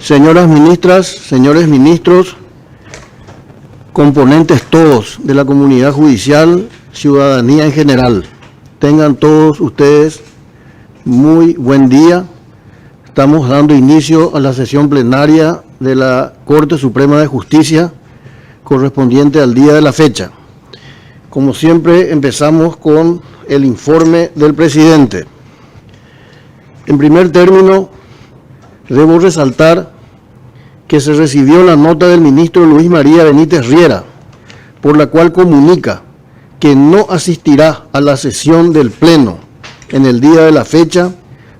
Señoras ministras, señores ministros, componentes todos de la comunidad judicial, ciudadanía en general, tengan todos ustedes muy buen día. Estamos dando inicio a la sesión plenaria de la Corte Suprema de Justicia correspondiente al día de la fecha. Como siempre, empezamos con el informe del presidente. En primer término, debo resaltar que se recibió la nota del ministro Luis María Benítez Riera, por la cual comunica que no asistirá a la sesión del Pleno en el día de la fecha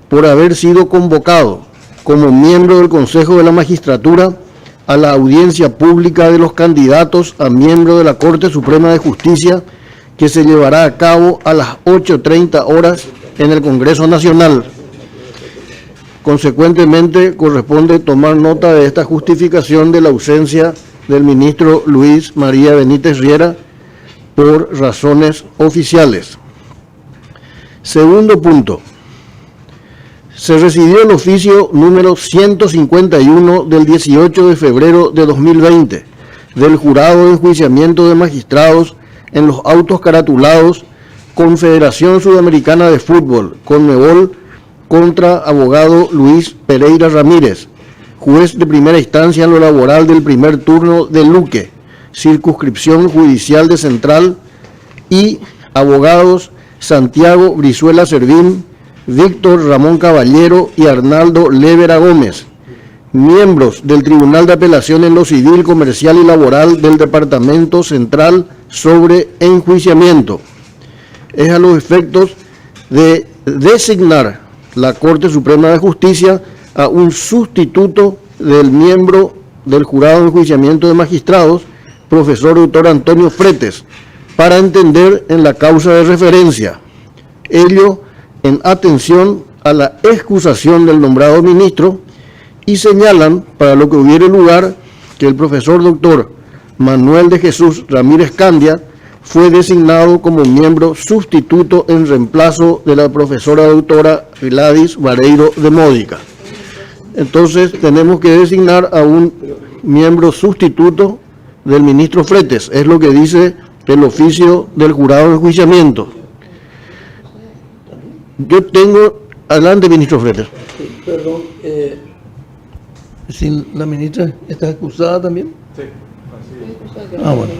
por haber sido convocado como miembro del Consejo de la Magistratura a la audiencia pública de los candidatos a miembro de la Corte Suprema de Justicia que se llevará a cabo a las 8:30 horas en el Congreso Nacional. Consecuentemente, corresponde tomar nota de esta justificación de la ausencia del ministro Luis María Benítez Riera por razones oficiales. Segundo punto. Se recibió el oficio número 151 del 18 de febrero de 2020 del Jurado de Enjuiciamiento de Magistrados en los autos caratulados Confederación Sudamericana de Fútbol, Conmebol, contra abogado Luis Pereira Ramírez, juez de primera instancia en lo laboral del primer turno de Luque, circunscripción judicial de Central, y abogados Santiago Brizuela Servín, Víctor Ramón Caballero y Arnaldo Lévera Gómez, miembros del Tribunal de Apelación en lo Civil, Comercial y Laboral del Departamento Central sobre enjuiciamiento. Es a los efectos de designar la Corte Suprema de Justicia a un sustituto del miembro del Jurado de Enjuiciamiento de Magistrados, profesor doctor Antonio Fretes, para entender en la causa de referencia. Ello en atención a la excusación del nombrado ministro, y señalan, para lo que hubiere lugar, que el profesor doctor Manuel de Jesús Ramírez Candia fue designado como miembro sustituto en reemplazo de la profesora doctora Gladys Vareiro de Módica. Entonces tenemos que designar a un miembro sustituto del ministro Fretes, es lo que dice el oficio del Jurado de Enjuiciamiento. Yo tengo, adelante ministro Fretes. Perdón, si la ministra está excusada también. Sí, así es. Bueno.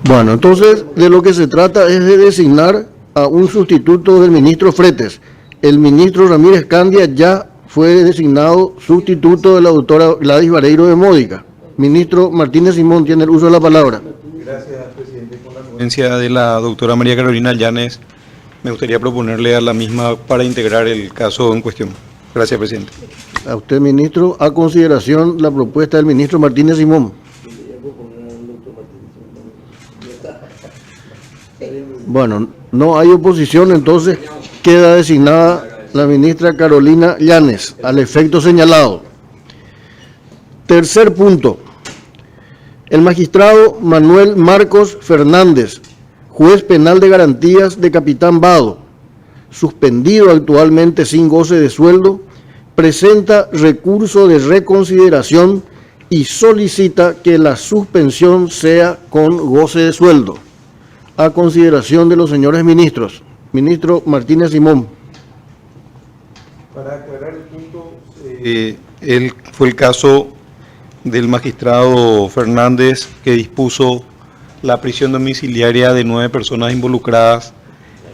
Bueno, entonces de lo que se trata es de designar a un sustituto del ministro Fretes. El ministro Ramírez Candia ya fue designado sustituto de la doctora Gladys Vareiro de Módica. Ministro Martínez Simón tiene el uso de la palabra. Gracias, presidente. Con la anuencia de la doctora María Carolina Llanes, me gustaría proponerle a la misma para integrar el caso en cuestión. Gracias, presidente. A usted, ministro, a consideración la propuesta del ministro Martínez Simón. Bueno, no hay oposición, entonces queda designada la ministra Carolina Llanes, al efecto señalado. Tercer punto. El magistrado Manuel Marcos Fernández, juez penal de garantías de Capitán Vado, suspendido actualmente sin goce de sueldo, presenta recurso de reconsideración y solicita que la suspensión sea con goce de sueldo. A consideración de los señores ministros. Ministro Martínez Simón. Para aclarar el punto, fue el caso del magistrado Fernández que dispuso la prisión domiciliaria de 9 personas involucradas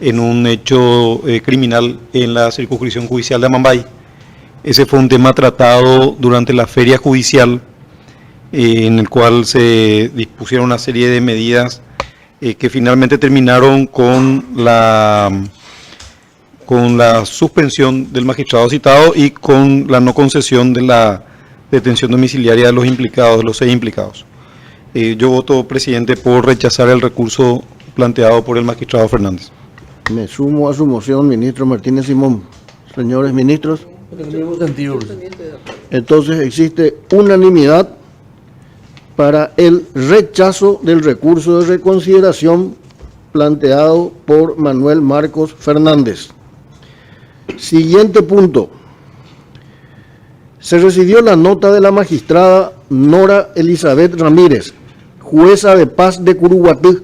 en un hecho criminal en la circunscripción judicial de Amambay. Ese fue un tema tratado durante la feria judicial, en el cual se dispusieron una serie de medidas que finalmente terminaron con la suspensión del magistrado citado y con la no concesión de la detención domiciliaria de los implicados, de los 6 implicados. Yo voto, presidente, por rechazar el recurso planteado por el magistrado Fernández. Me sumo a su moción, ministro Martínez Simón. Señores ministros. Entonces existe unanimidad para el rechazo del recurso de reconsideración planteado por Manuel Marcos Fernández. Siguiente punto. Se recibió la nota de la magistrada Nora Elizabeth Ramírez, jueza de paz de Curuguatú,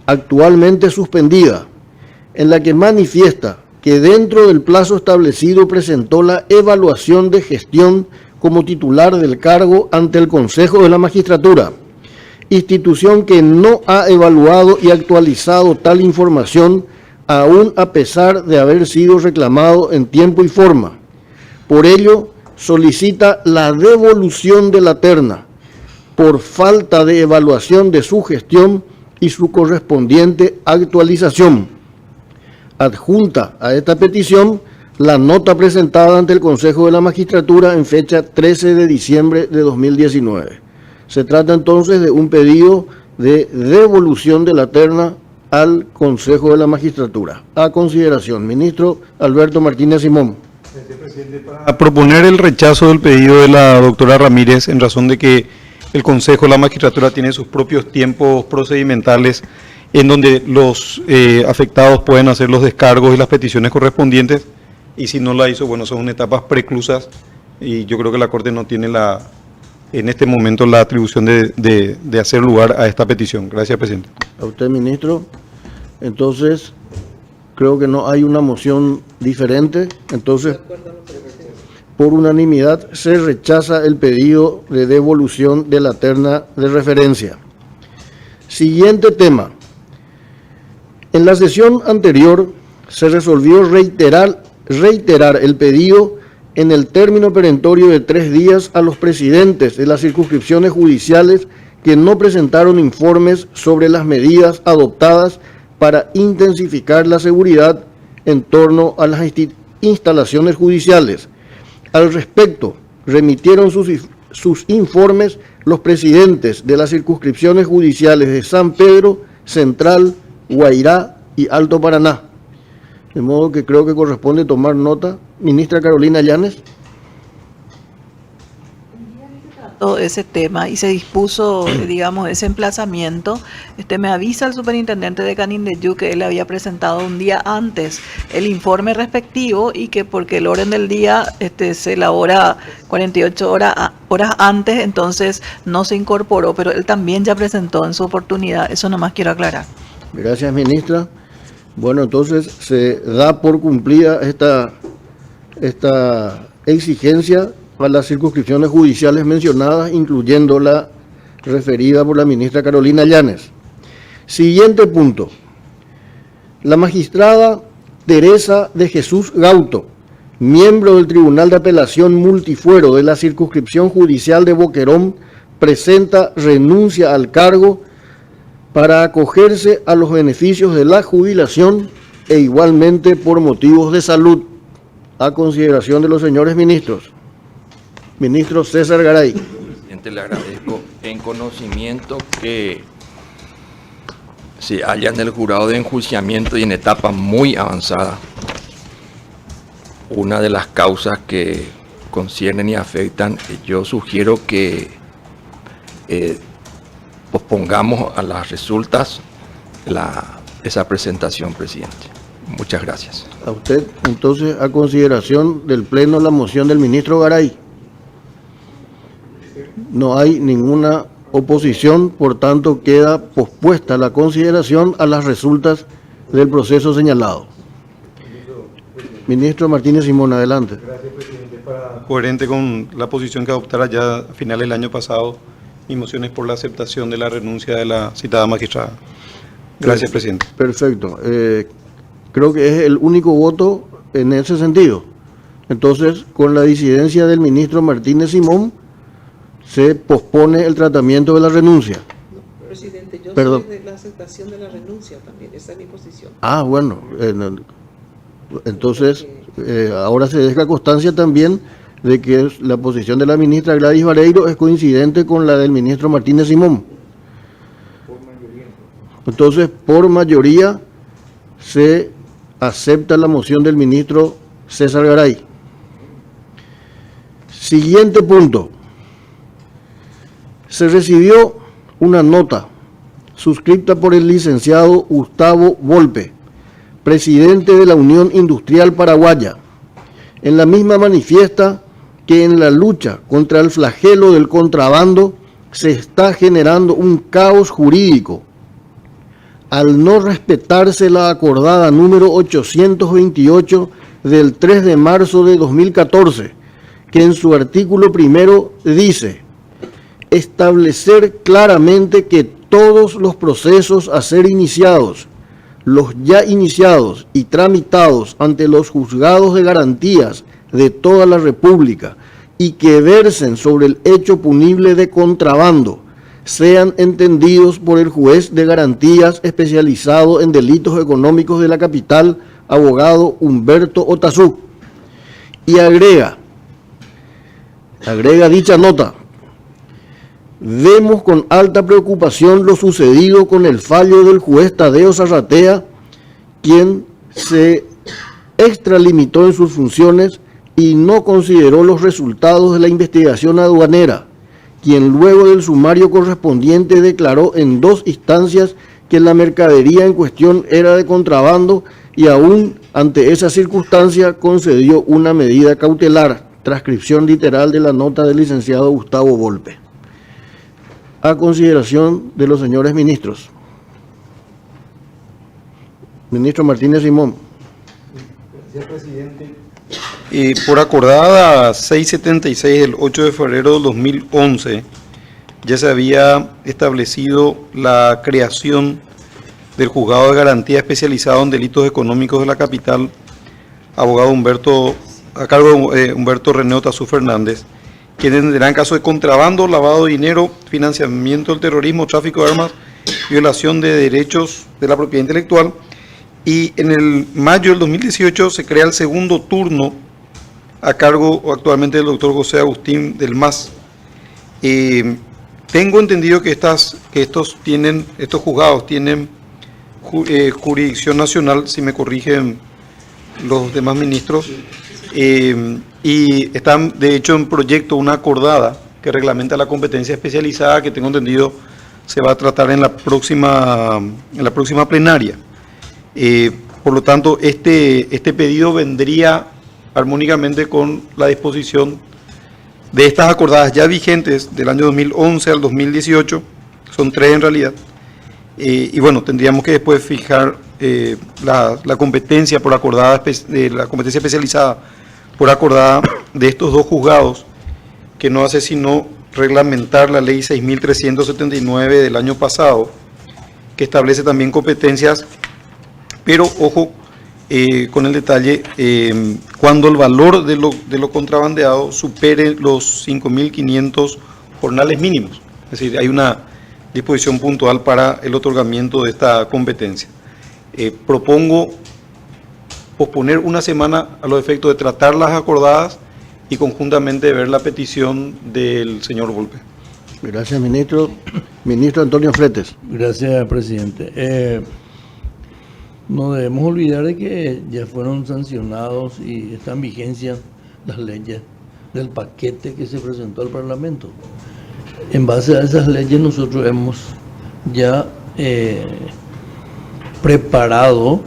actualmente suspendida, en la que manifiesta que dentro del plazo establecido presentó la evaluación de gestión como titular del cargo ante el Consejo de la Magistratura, institución que no ha evaluado y actualizado tal información aún a pesar de haber sido reclamado en tiempo y forma. Por ello, solicita la devolución de la terna por falta de evaluación de su gestión y su correspondiente actualización. Adjunta a esta petición la nota presentada ante el Consejo de la Magistratura en fecha 13 de diciembre de 2019. Se trata entonces de un pedido de devolución de la terna al Consejo de la Magistratura. A consideración, ministro Alberto Martínez Simón. A proponer el rechazo del pedido de la doctora Ramírez en razón de que el Consejo de la Magistratura tiene sus propios tiempos procedimentales en donde los afectados pueden hacer los descargos y las peticiones correspondientes, y si no la hizo, bueno, son etapas preclusas y yo creo que la Corte no tiene en este momento la atribución de hacer lugar a esta petición. Gracias, presidente. A usted, ministro. Entonces, creo que no hay una moción diferente. Entonces, por unanimidad, se rechaza el pedido de devolución de la terna de referencia. Siguiente tema. En la sesión anterior se resolvió reiterar el pedido en el término perentorio de 3 días a los presidentes de las circunscripciones judiciales que no presentaron informes sobre las medidas adoptadas para intensificar la seguridad en torno a las instalaciones judiciales. Al respecto, remitieron sus informes los presidentes de las circunscripciones judiciales de San Pedro, Central, Guairá y Alto Paraná. De modo que creo que corresponde tomar nota. Ministra Carolina Llanes. Todo ese tema y se dispuso, digamos, ese emplazamiento. Me avisa el superintendente de Canindeyú que él había presentado un día antes el informe respectivo y que porque el orden del día se elabora 48 horas antes, entonces no se incorporó, pero él también ya presentó en su oportunidad. Eso nomás quiero aclarar. Gracias, ministra. Bueno, entonces se da por cumplida esta exigencia a las circunscripciones judiciales mencionadas, incluyendo la referida por la ministra Carolina Llanes. Siguiente punto. La magistrada Teresa de Jesús Gauto, miembro del Tribunal de Apelación Multifuero de la circunscripción judicial de Boquerón, presenta renuncia al cargo para acogerse a los beneficios de la jubilación e igualmente por motivos de salud. A consideración de los señores ministros. Ministro César Garay. Presidente, le agradezco en conocimiento que se halla en el jurado de enjuiciamiento y en etapa muy avanzada una de las causas que conciernen y afectan. Yo sugiero que pospongamos a las resultas esa presentación, presidente. Muchas gracias. A usted, entonces, a consideración del Pleno, la moción del ministro Garay. No hay ninguna oposición, por tanto, queda pospuesta la consideración a las resultas del proceso señalado. Ministro Martínez Simón, adelante. Gracias, presidente. Coherente con la posición que adoptara ya a finales del año pasado, mi moción es por la aceptación de la renuncia de la citada magistrada. Gracias, presidente. Perfecto. Creo que es el único voto en ese sentido. Entonces, con la disidencia del ministro Martínez Simón, se pospone el tratamiento de la renuncia. No, presidente, yo Perdón. soy de la aceptación de la renuncia también, esa es mi posición. Ah, bueno. Entonces, ahora se deja constancia también de que la posición de la ministra Gladys Vareiro es coincidente con la del ministro Martínez Simón. Entonces, por mayoría, se acepta la moción del ministro César Garay. Siguiente punto. Se recibió una nota suscrita por el licenciado Gustavo Volpe, presidente de la Unión Industrial Paraguaya. En la misma manifiesta que en la lucha contra el flagelo del contrabando se está generando un caos jurídico al no respetarse la acordada número 828 del 3 de marzo de 2014, que en su artículo primero dice: establecer claramente que todos los procesos a ser iniciados, los ya iniciados y tramitados ante los juzgados de garantías de toda la República y que versen sobre el hecho punible de contrabando, sean entendidos por el juez de garantías especializado en delitos económicos de la capital, abogado Humberto Otazú. Y agrega dicha nota: vemos con alta preocupación lo sucedido con el fallo del juez Tadeo Zarratea, quien se extralimitó en sus funciones y no consideró los resultados de la investigación aduanera, quien luego del sumario correspondiente declaró en 2 instancias que la mercadería en cuestión era de contrabando y aún ante esa circunstancia concedió una medida cautelar. Transcripción literal de la nota del licenciado Gustavo Volpe. A consideración de los señores ministros. Ministro Martínez Simón. Gracias, presidente. Por acordada 676 del 8 de febrero de 2011, ya se había establecido la creación del Juzgado de Garantía especializado en delitos económicos de la capital, abogado a cargo de Humberto René Otazú Fernández, quien atenderá en caso de contrabando, lavado de dinero, financiamiento del terrorismo, tráfico de armas, violación de derechos de la propiedad intelectual. Y en el mayo del 2018 se crea el segundo turno a cargo actualmente del doctor José Agustín del MAS. Tengo entendido que estos juzgados tienen jurisdicción nacional, si me corrigen los demás ministros, y están de hecho en proyecto una acordada que reglamenta la competencia especializada, que tengo entendido se va a tratar en la próxima plenaria. Por lo tanto, este pedido vendría armónicamente con la disposición de estas acordadas ya vigentes del año 2011 al 2018, son 3 en realidad, y bueno, tendríamos que después fijar la competencia por acordada, la competencia especializada por acordada de estos 2 juzgados, que no hace sino reglamentar la ley 6.379 del año pasado, que establece también competencias, pero ojo con el detalle, cuando el valor de lo contrabandeado supere los 5.500 jornales mínimos. Es decir, hay una disposición puntual para el otorgamiento de esta competencia. Propongo posponer una semana a los efectos de tratar las acordadas y conjuntamente ver la petición del señor Volpe. Gracias, ministro. Ministro Antonio Fretes. Gracias, presidente. No debemos olvidar de que ya fueron sancionados y están en vigencia las leyes del paquete que se presentó al Parlamento. En base a esas leyes nosotros hemos ya preparado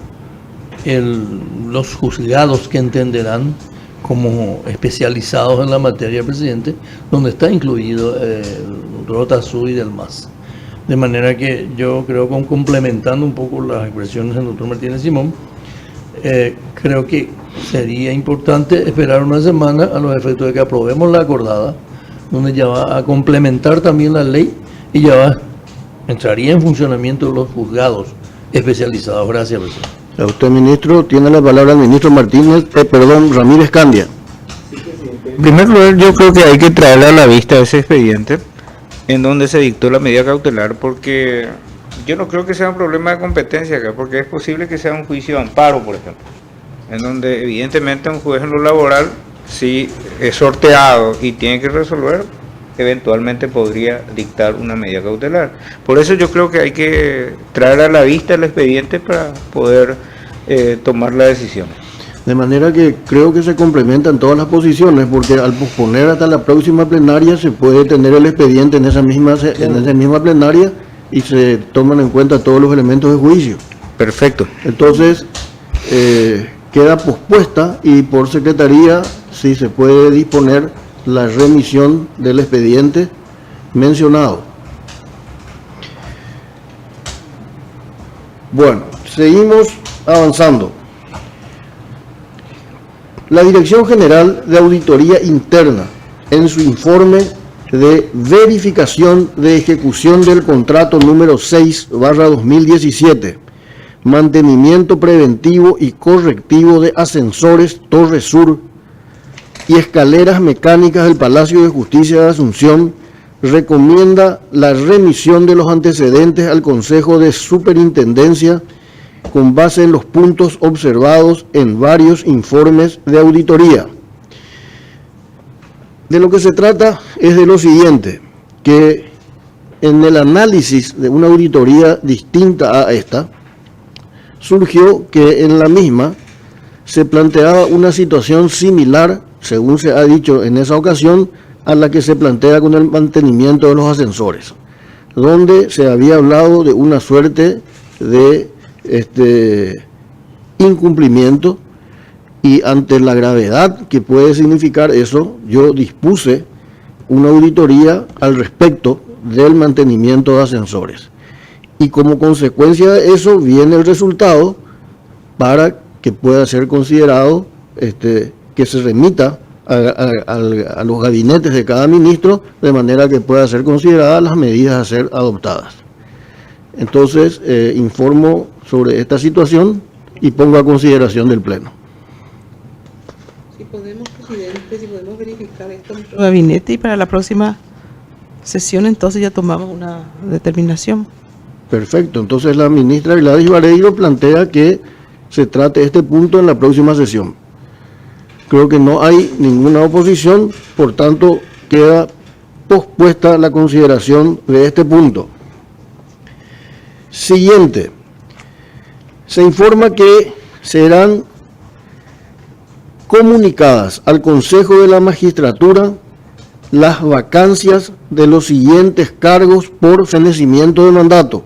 los juzgados que entenderán como especializados en la materia, presidente, donde está incluido el doctor Otazú y del MAS. De manera que yo creo que complementando un poco las expresiones del doctor Martínez Simón, creo que sería importante esperar una semana a los efectos de que aprobemos la acordada, donde ya va a complementar también la ley y ya entraría en funcionamiento los juzgados especializados. Gracias, presidente. A usted, ministro, tiene la palabra el ministro Ramírez Candia. En primer lugar, yo creo que hay que traerle a la vista ese expediente en donde se dictó la medida cautelar, porque yo no creo que sea un problema de competencia acá, porque es posible que sea un juicio de amparo, por ejemplo, en donde evidentemente un juez en lo laboral, si es sorteado y tiene que resolver, eventualmente podría dictar una medida cautelar. Por eso yo creo que hay que traer a la vista el expediente para poder tomar la decisión. De manera que creo que se complementan todas las posiciones, porque al posponer hasta la próxima plenaria se puede tener el expediente en esa misma plenaria y se toman en cuenta todos los elementos de juicio. Perfecto. Entonces, queda pospuesta y por secretaría, si se puede disponer la remisión del expediente mencionado. Bueno, seguimos avanzando. La Dirección General de Auditoría Interna, en su informe de verificación de ejecución del contrato número 6/2017, mantenimiento preventivo y correctivo de ascensores Torre Sur y escaleras mecánicas del Palacio de Justicia de Asunción, recomienda la remisión de los antecedentes al Consejo de Superintendencia con base en los puntos observados en varios informes de auditoría. De lo que se trata es de lo siguiente, que en el análisis de una auditoría distinta a esta, surgió que en la misma se planteaba una situación similar, según se ha dicho en esa ocasión, a la que se plantea con el mantenimiento de los ascensores, donde se había hablado de una suerte de incumplimiento, y ante la gravedad que puede significar eso, yo dispuse una auditoría al respecto del mantenimiento de ascensores. Y como consecuencia de eso viene el resultado para que pueda ser considerado, que se remita a los gabinetes de cada ministro, de manera que pueda ser consideradas las medidas a ser adoptadas. Entonces, informo sobre esta situación y pongo a consideración del Pleno. Si podemos, presidente, si podemos verificar esto en nuestro Gabinete, y para la próxima sesión entonces ya tomamos una determinación. Perfecto, entonces la ministra Gladys Vareiro plantea que se trate este punto en la próxima sesión. Creo que no hay ninguna oposición, por tanto queda pospuesta la consideración de este punto. Siguiente. Se informa que serán comunicadas al Consejo de la Magistratura las vacancias de los siguientes cargos por fenecimiento de mandato.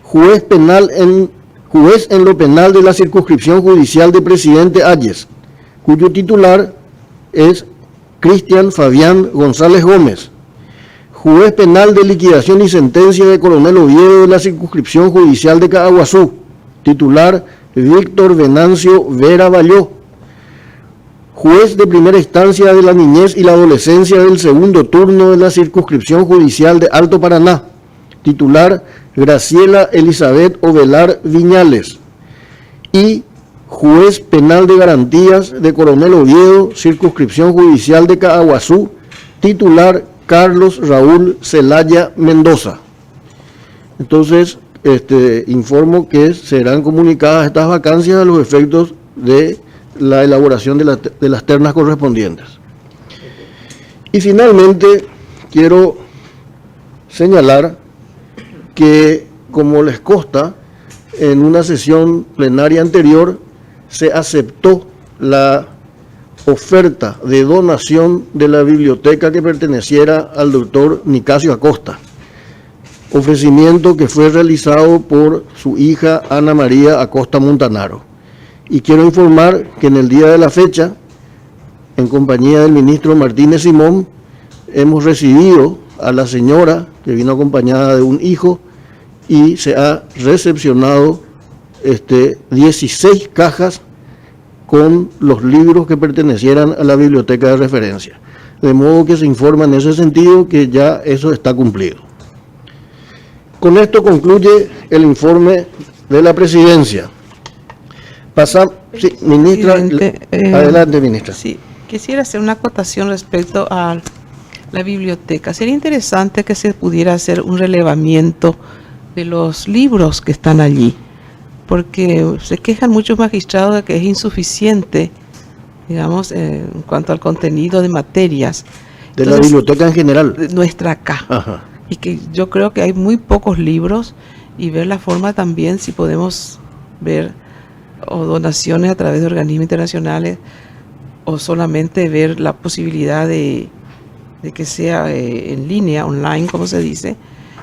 Juez en lo penal de la circunscripción judicial de Presidente Hayes, cuyo titular es Cristian Fabián González Gómez. Juez penal de liquidación y sentencia de Coronel Oviedo de la circunscripción judicial de Caaguazú, titular Víctor Venancio Vera Valló. Juez de primera instancia de la niñez y la adolescencia del segundo turno de la circunscripción judicial de Alto Paraná, titular Graciela Elizabeth Ovelar Viñales. Y juez penal de garantías de Coronel Oviedo, circunscripción judicial de Caaguazú, titular Carlos Raúl Celaya Mendoza. Entonces, informo que serán comunicadas estas vacancias a los efectos de la elaboración de las ternas correspondientes. Y finalmente, quiero señalar que, como les consta, en una sesión plenaria anterior se aceptó la oferta de donación de la biblioteca que perteneciera al doctor Nicasio Acosta, ofrecimiento que fue realizado por su hija Ana María Acosta Montanaro. Y quiero informar que en el día de la fecha, en compañía del ministro Martínez Simón, hemos recibido a la señora, que vino acompañada de un hijo, y se ha recepcionado 16 cajas con los libros que pertenecieran a la biblioteca de referencia. De modo que se informa en ese sentido que ya eso está cumplido. Con esto concluye el informe de la presidencia. Sí, ministra, adelante, ministra. Sí, quisiera hacer una acotación respecto a la biblioteca. Sería interesante que se pudiera hacer un relevamiento de los libros que están allí, porque se quejan muchos magistrados de que es insuficiente, digamos, en cuanto al contenido de materias. De la biblioteca en general. Nuestra acá. Ajá. Y que yo creo que hay muy pocos libros, y ver la forma también si podemos ver o donaciones a través de organismos internacionales, o solamente ver la posibilidad de que sea en línea, online, como se dice,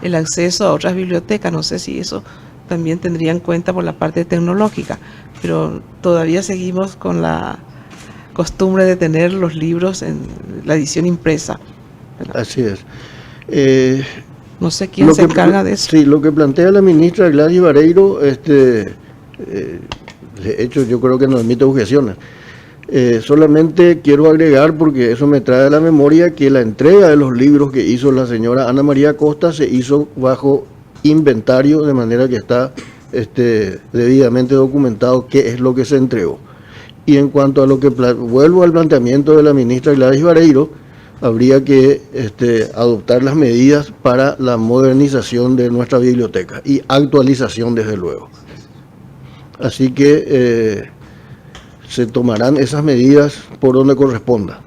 el acceso a otras bibliotecas. No sé si eso también tendría en cuenta por la parte tecnológica, pero todavía seguimos con costumbre de tener los libros en la edición impresa, ¿verdad? Así es. No sé quién Lo se que encarga de eso. Sí, lo que plantea la ministra Gladys Vareiro, de hecho yo creo que no admite objeciones. Solamente quiero agregar, porque eso me trae a la memoria, que la entrega de los libros que hizo la señora Ana María Costa se hizo bajo inventario, de manera que está debidamente documentado qué es lo que se entregó. Y en cuanto a lo que vuelvo al planteamiento de la ministra Gladys Vareiro, habría que adoptar las medidas para la modernización de nuestra biblioteca y actualización, desde luego. Así que se tomarán esas medidas por donde corresponda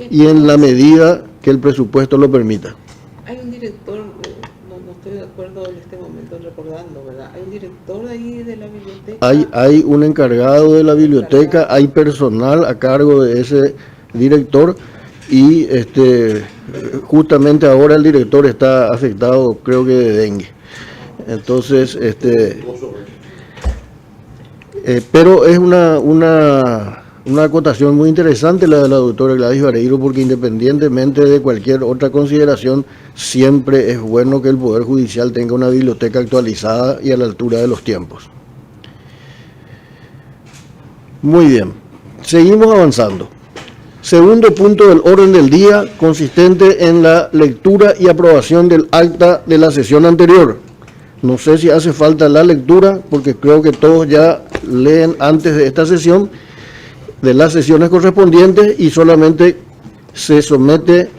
y en la medida que el presupuesto lo permita. Hay un director, no estoy de acuerdo en este momento recordando, ¿verdad? Hay un director ahí de la biblioteca. Hay un encargado de la biblioteca, hay personal a cargo de ese director y justamente ahora el director está afectado, creo que de dengue. Entonces, pero es una acotación muy interesante la de la doctora Gladys Vareiro, porque independientemente de cualquier otra consideración, siempre es bueno que el Poder Judicial tenga una biblioteca actualizada y a la altura de los tiempos. Muy bien, seguimos avanzando. Segundo punto del orden del día, consistente en la lectura y aprobación del acta de la sesión anterior. No sé si hace falta la lectura, porque creo que todos ya leen antes de esta sesión, de las sesiones correspondientes, y solamente se somete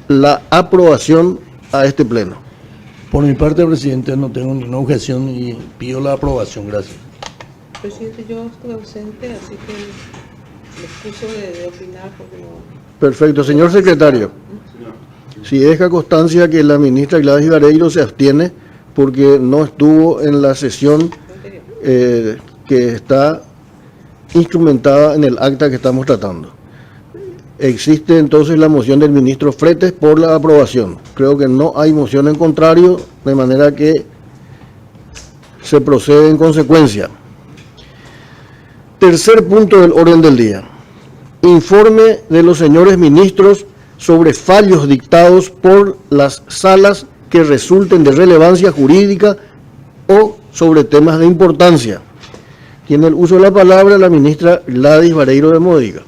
la aprobación a este pleno. Por mi parte, presidente, no tengo ninguna objeción y pido la aprobación. Gracias. Presidente, yo estoy ausente, así que me excuso de opinar porque no... Perfecto, señor secretario. Si deja constancia que la ministra Gladys Vareiro se abstiene porque no estuvo en la sesión que está instrumentada en el acta que estamos tratando. Existe entonces la moción del ministro Fretes por la aprobación. Creo que no hay moción en contrario, de manera que se procede en consecuencia. Tercer punto del orden del día. Informe de los señores ministros sobre fallos dictados por las salas que resulten de relevancia jurídica o sobre temas de importancia. Tiene el uso de la palabra la ministra Gladys Vareiro de Módiga.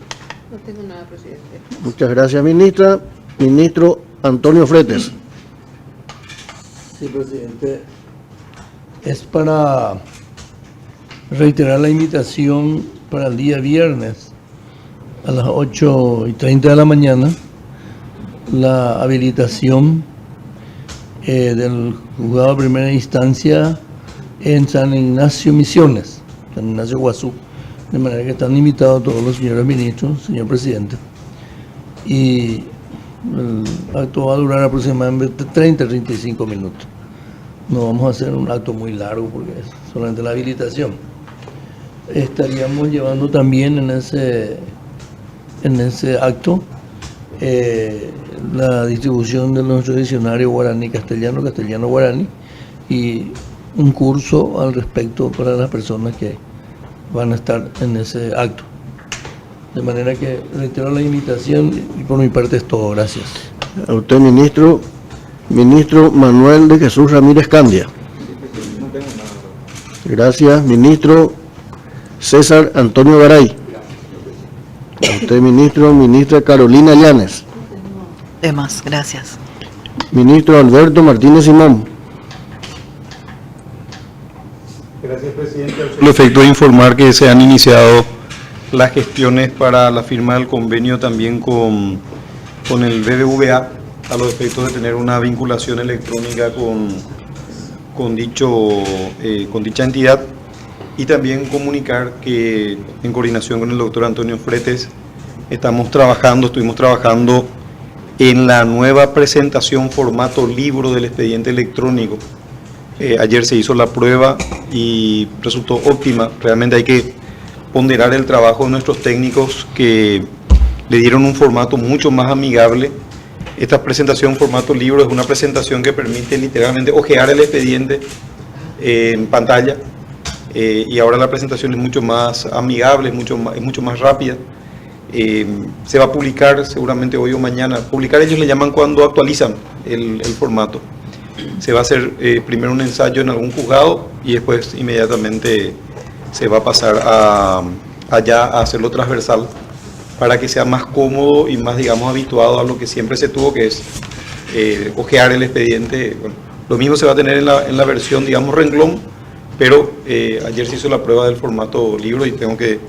No tengo nada, presidente. Muchas gracias, ministra. Ministro Antonio Fretes. Sí, presidente. Es para reiterar la invitación para el día viernes a las 8:30 de la mañana, la habilitación del juzgado de primera instancia en San Ignacio Misiones, San Ignacio Guazú, de manera que están invitados todos los señores ministros, señor presidente, y el acto va a durar aproximadamente 30-35 minutos. No vamos a hacer un acto muy largo porque es solamente la habilitación. Estaríamos llevando también en ese acto la distribución de nuestro diccionario guaraní-castellano, castellano-guaraní, y un curso al respecto para las personas que van a estar en ese acto. De manera que reitero la invitación y por mi parte es todo. Gracias. A usted, ministro. Ministro Manuel de Jesús Ramírez Candia. Gracias, ministro César Antonio Garay. A usted, ministro. Ministra Carolina Llanes. Demás, gracias. Ministro Alberto Martínez Simón. Gracias, presidente. El efecto de informar que se han iniciado las gestiones para la firma del convenio también con el BBVA, a los efectos de tener una vinculación electrónica con dicha entidad, y también comunicar que en coordinación con el doctor Antonio Fretes estuvimos trabajando en la nueva presentación formato libro del expediente electrónico. Ayer se hizo la prueba y resultó óptima. Realmente hay que ponderar el trabajo de nuestros técnicos, que le dieron un formato mucho más amigable. Esta presentación formato libro es una presentación que permite literalmente ojear el expediente en pantalla, y ahora la presentación es mucho más amigable, es mucho más rápida. Se va a publicar seguramente hoy o mañana. Publicar ellos le llaman cuando actualizan el formato. Se va a hacer primero un ensayo en algún juzgado y después inmediatamente se va a pasar allá a hacerlo transversal para que sea más cómodo y más, digamos, habituado a lo que siempre se tuvo, que es ojear el expediente. Bueno, lo mismo se va a tener en la versión, digamos, renglón, pero ayer se hizo la prueba del formato libro y tengo que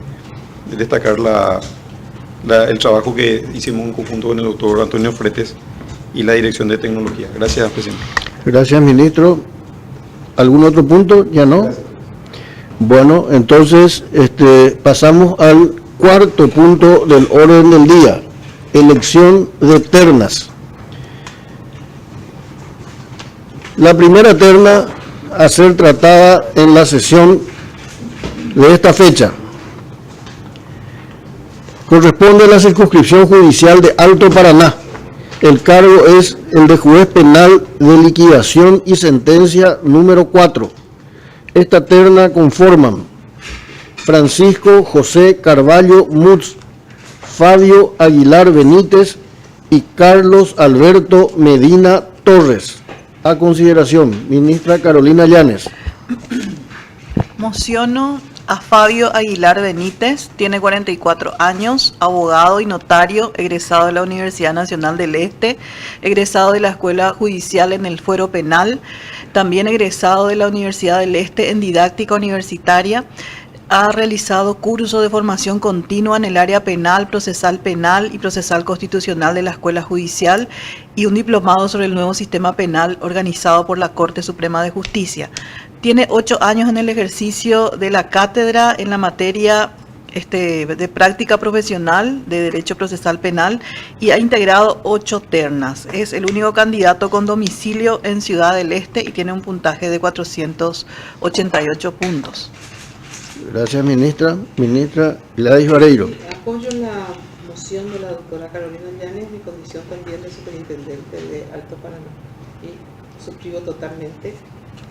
destacar el trabajo que hicimos en conjunto con el doctor Antonio Fretes y la Dirección de Tecnología. Gracias, presidente. Gracias, ministro. ¿Algún otro punto? Ya no. Gracias. Bueno, entonces pasamos al cuarto punto del orden del día, elección de ternas. La primera terna a ser tratada en la sesión de esta fecha corresponde a la circunscripción judicial de Alto Paraná. El cargo es el de juez penal de liquidación y sentencia número 4. Esta terna conforman Francisco José Carvalho Mutz, Fabio Aguilar Benítez y Carlos Alberto Medina Torres. A consideración, ministra Carolina Llanes. Mociono a Fabio Aguilar Benítez, tiene 44 años, abogado y notario, egresado de la Universidad Nacional del Este, egresado de la Escuela Judicial en el Fuero Penal, también egresado de la Universidad del Este en Didáctica Universitaria. Ha realizado cursos de formación continua en el área penal y procesal constitucional de la Escuela Judicial y un diplomado sobre el nuevo sistema penal organizado por la Corte Suprema de Justicia. Tiene 8 años en el ejercicio de la cátedra en la materia de práctica profesional de Derecho Procesal Penal y ha integrado 8 ternas. Es el único candidato con domicilio en Ciudad del Este y tiene un puntaje de 488 puntos. Gracias, ministra. Ministra Gladys Vareiro. Apoyo la moción de la doctora Carolina Llanes, mi condición también de superintendente de Alto Paraná. Y suscribo totalmente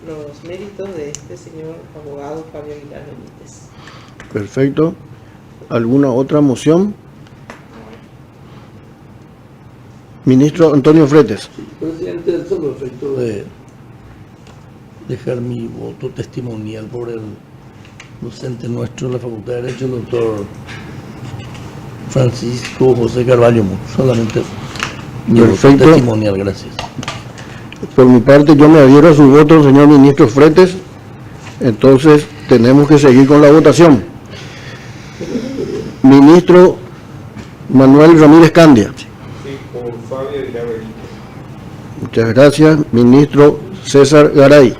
los méritos de este señor abogado Fabio Aguilar Benítez. Perfecto. ¿Alguna otra moción? Ministro Antonio Fretes. Presidente, solo efecto de dejar mi voto testimonial por el docente nuestro de la Facultad de Derecho, el doctor Francisco José Carvalho, solamente mi voto Perfecto. testimonial, gracias. Por mi parte, yo me adhiero a su voto, señor ministro Fretes. Entonces, tenemos que seguir con la votación. Ministro Manuel Ramírez Candia. Sí, por Fabio Aguilar Benítez. Muchas gracias. Ministro César Garay.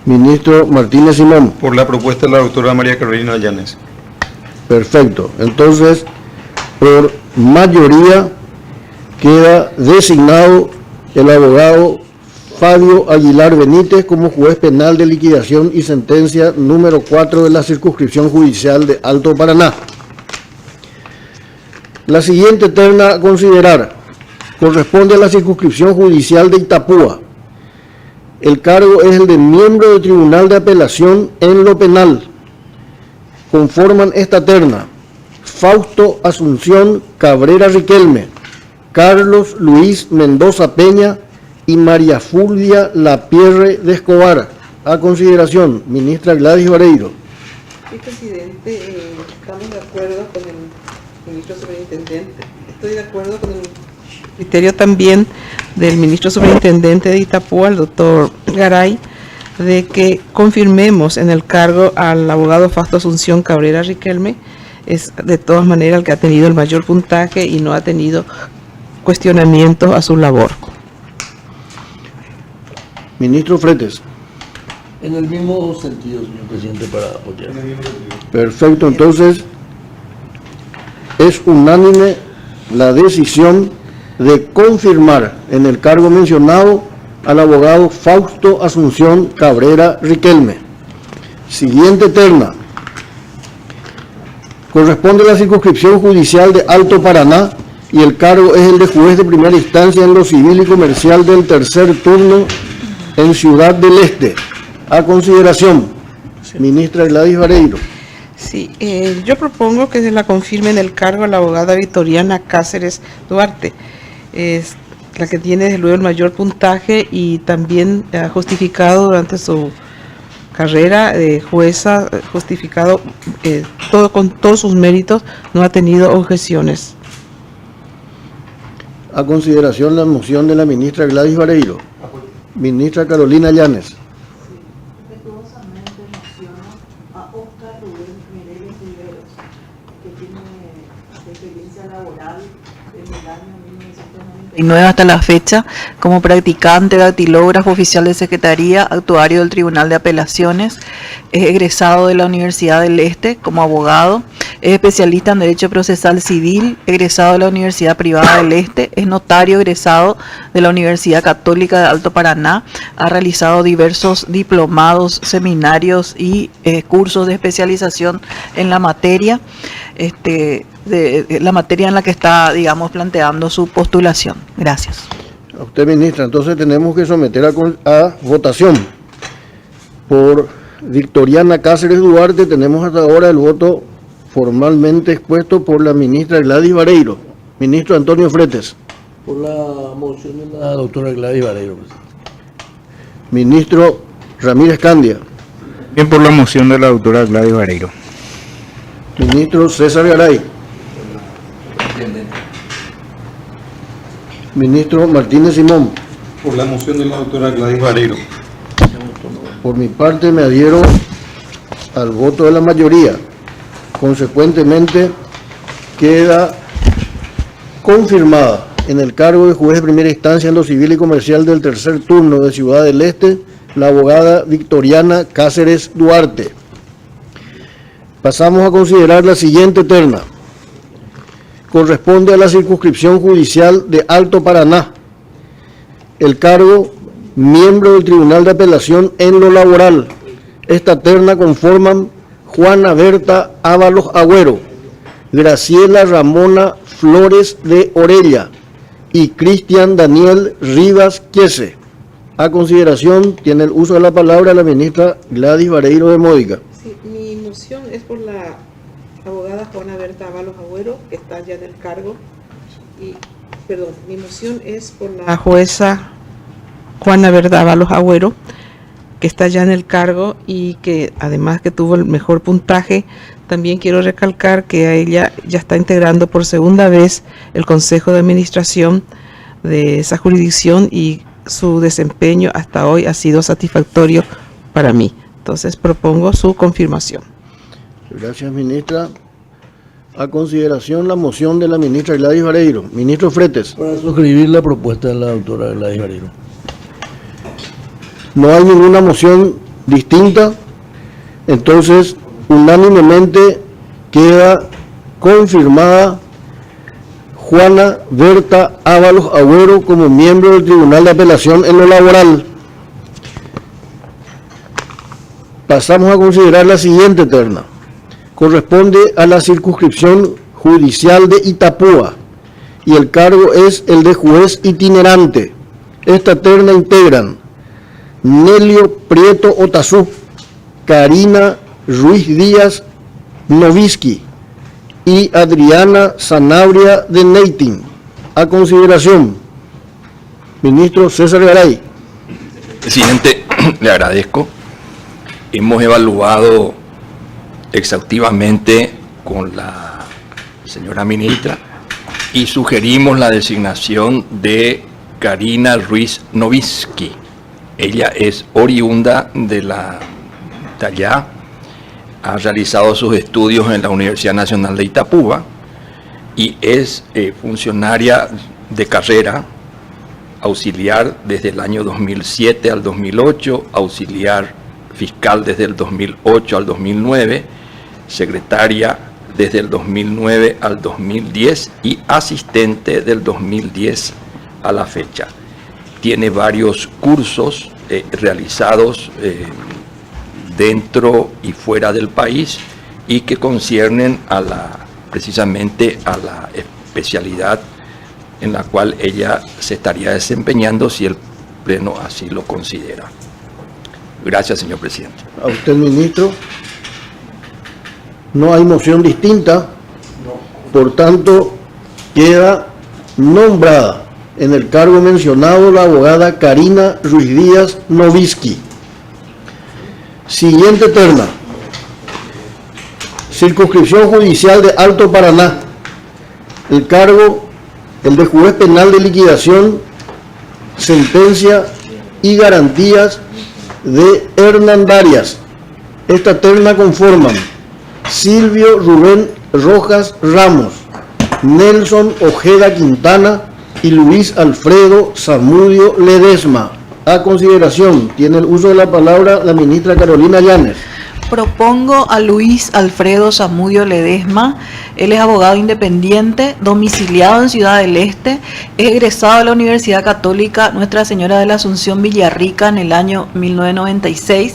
Ministro Martínez Simón. Por la propuesta de la doctora María Carolina Llanes. Perfecto. Entonces, por mayoría queda designado el abogado Fabio Aguilar Benítez como juez penal de liquidación y sentencia número 4 de la circunscripción judicial de Alto Paraná. La siguiente terna a considerar corresponde a la circunscripción judicial de Itapúa. El cargo es el de miembro del Tribunal de Apelación en lo penal. Conforman esta terna Fausto Asunción Cabrera Riquelme, Carlos Luis Mendoza Peña y María Fulvia Lapierre de Escobar. A consideración, ministra Gladys Vareiro. Sí, presidente, estamos de acuerdo con el ministro superintendente. Estoy de acuerdo con el Criterio también del ministro superintendente de Itapúa, el doctor Garay, de que confirmemos en el cargo al abogado Fausto Asunción Cabrera Riquelme. Es de todas maneras el que ha tenido el mayor puntaje y no ha tenido cuestionamientos a su labor. Ministro Fretes. En el mismo sentido, señor presidente, para apoyar. Perfecto, entonces es unánime la decisión de confirmar en el cargo mencionado al abogado Fausto Asunción Cabrera Riquelme. Siguiente terna. Corresponde a la circunscripción judicial de Alto Paraná y el cargo es el de juez de primera instancia en lo civil y comercial del tercer turno en Ciudad del Este. A consideración, ministra Gladys Vareiro. Sí, yo propongo que se la confirme en el cargo a la abogada Victoriana Cáceres Duarte, es la que tiene desde luego el mayor puntaje y también ha justificado durante su carrera de jueza, justificado todo con todos sus méritos, no ha tenido objeciones. A consideración la moción de la ministra Gladys Vareiro. Ministra Carolina Llanes. Respetuosamente menciono a Oscar Rubén Mireles Riveros, que tiene experiencia laboral desde el año 1999 hasta la fecha como practicante, dactilógrafo, oficial de secretaría, actuario del Tribunal de Apelaciones, es egresado de la Universidad del Este como abogado, es especialista en Derecho Procesal Civil, egresado de la Universidad Privada del Este, es notario egresado de la Universidad Católica de Alto Paraná, ha realizado diversos diplomados, seminarios y cursos de especialización en la materia, de la materia en la que está, digamos, planteando su postulación. Gracias. A usted, ministra. Entonces tenemos que someter a votación. Por Victoriana Cáceres Duarte tenemos hasta ahora el voto formalmente expuesto por la ministra Gladys Vareiro. Ministro Antonio Fretes. Por la moción de la doctora Gladys Vareiro. Ministro Ramírez Candia. Bien, por la moción de la doctora Gladys Vareiro. Ministro César Garay. Ministro Martínez Simón. Por la moción de la doctora Gladys Vareiro. Por mi parte me adhiero al voto de la mayoría. Consecuentemente queda confirmada en el cargo de juez de primera instancia en lo civil y comercial del tercer turno de Ciudad del Este la abogada Victoriana Cáceres Duarte. Pasamos a considerar la siguiente terna. Corresponde a la circunscripción judicial de Alto Paraná. El cargo, miembro del Tribunal de Apelación en lo laboral. Esta terna conforman Juana Berta Ábalos Agüero, Graciela Ramona Flores de Orella y Cristian Daniel Rivas Quiese. A consideración, tiene el uso de la palabra la ministra Gladys Vareiro de Módica. Sí, mi moción es por la abogada Juana Berta Ábalos Agüero, que está ya en el cargo. Mi moción es por La jueza Juana Berta Ábalos Agüero, que está ya en el cargo y que además que tuvo el mejor puntaje. También quiero recalcar que a ella ya está integrando por segunda vez el Consejo de Administración de esa jurisdicción y su desempeño hasta hoy ha sido satisfactorio para mí. Entonces propongo su confirmación. Gracias, ministra. A consideración la moción de la ministra Gladys Vareiro. Ministro Fretes. Para suscribir la propuesta de la doctora Gladys Vareiro. No hay ninguna moción distinta, entonces unánimemente queda confirmada Juana Berta Ábalos Agüero como miembro del Tribunal de Apelación en lo laboral. Pasamos a considerar la siguiente terna. Corresponde a la circunscripción judicial de Itapúa y el cargo es el de juez itinerante. Esta terna integran Nelio Prieto Otazú, Karina Ruiz Díaz Novisky y Adriana Sanabria de Neitin. A consideración, ministro César Garay. Presidente, le agradezco. Hemos evaluado exhaustivamente con la señora ministra y sugerimos la designación de Karina Ruiz Novisky. Ella es oriunda de allá, ha realizado sus estudios en la Universidad Nacional de Itapúa y es funcionaria de carrera, auxiliar desde el año 2007 al 2008, auxiliar fiscal desde el 2008 al 2009, secretaria desde el 2009 al 2010 y asistente del 2010 a la fecha. Tiene varios cursos realizados dentro y fuera del país y que conciernen precisamente a la especialidad en la cual ella se estaría desempeñando si el Pleno así lo considera. Gracias, señor presidente. A usted, ministro. No hay moción distinta. Por tanto, queda nombrada en el cargo mencionado la abogada Karina Ruiz Díaz Novisky. Siguiente terna. Circunscripción Judicial de Alto Paraná. El cargo, el de juez penal de liquidación, sentencia y garantías de Hernandarias. Esta terna conforman Silvio Rubén Rojas Ramos, Nelson Ojeda Quintana y Luis Alfredo Zamudio Ledesma. A consideración, tiene el uso de la palabra la ministra Carolina Llanes. Propongo a Luis Alfredo Zamudio Ledesma. Él es abogado independiente, domiciliado en Ciudad del Este, es egresado de la Universidad Católica Nuestra Señora de la Asunción Villarrica en el año 1996.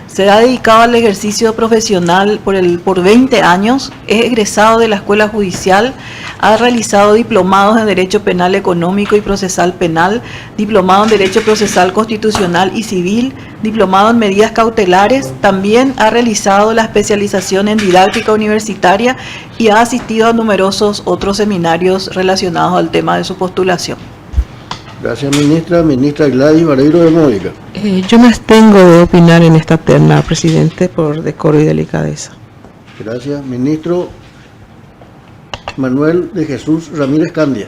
Se ha dedicado al ejercicio profesional por 20 años, es egresado de la Escuela Judicial, ha realizado diplomados en Derecho Penal Económico y Procesal Penal, diplomado en Derecho Procesal Constitucional y Civil, diplomado en Medidas Cautelares, también ha realizado la especialización en Didáctica Universitaria y ha asistido a numerosos otros seminarios relacionados al tema de su postulación. Gracias, ministra. Ministra Gladys Vareiro de Mónica. Yo me abstengo de opinar en esta terna, presidente, por decoro y delicadeza. Gracias. Ministro Manuel de Jesús Ramírez Candia.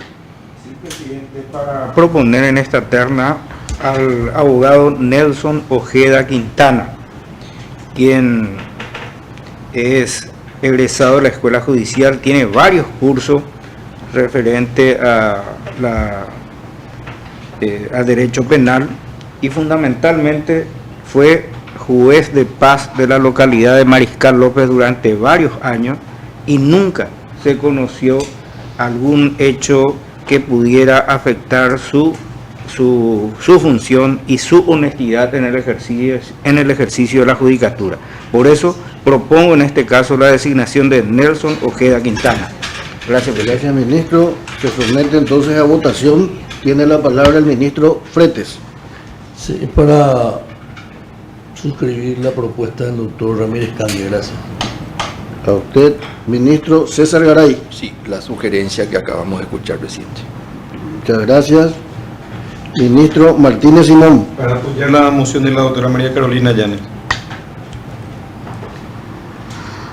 Sí, presidente, para proponer en esta terna al abogado Nelson Ojeda Quintana, quien es egresado de la Escuela Judicial, tiene varios cursos referentes a al derecho penal y fundamentalmente fue juez de paz de la localidad de Mariscal López durante varios años y nunca se conoció algún hecho que pudiera afectar su función y su honestidad en el ejercicio de la judicatura. Por eso propongo en este caso la designación de Nelson Ojeda Quintana. Gracias, presidente. Gracias, ministro. Se somete entonces a votación. Tiene la palabra el ministro Fretes. Sí, para suscribir la propuesta del doctor Ramírez Candia. Gracias. A usted, ministro César Garay. Sí, la sugerencia que acabamos de escuchar, presidente. Muchas gracias. Ministro Martínez Simón. Para apoyar la moción de la doctora María Carolina Llanes.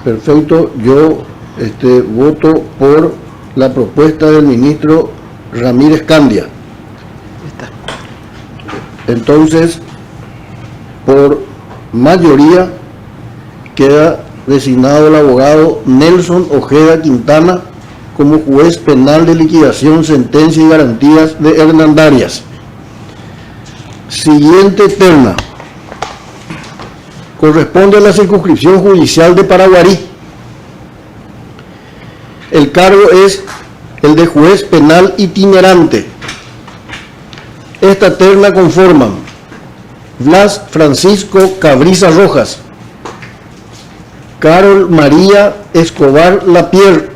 Perfecto. Yo voto por la propuesta del ministro Ramírez Candia. Entonces, por mayoría, queda designado el abogado Nelson Ojeda Quintana como juez penal de liquidación, sentencia y garantías de Hernandarias. Siguiente terna. Corresponde a la circunscripción judicial de Paraguarí. El cargo es el de juez penal itinerante. Esta terna conforman Blas Francisco Cabriza Rojas, Carol María Escobar Lapierre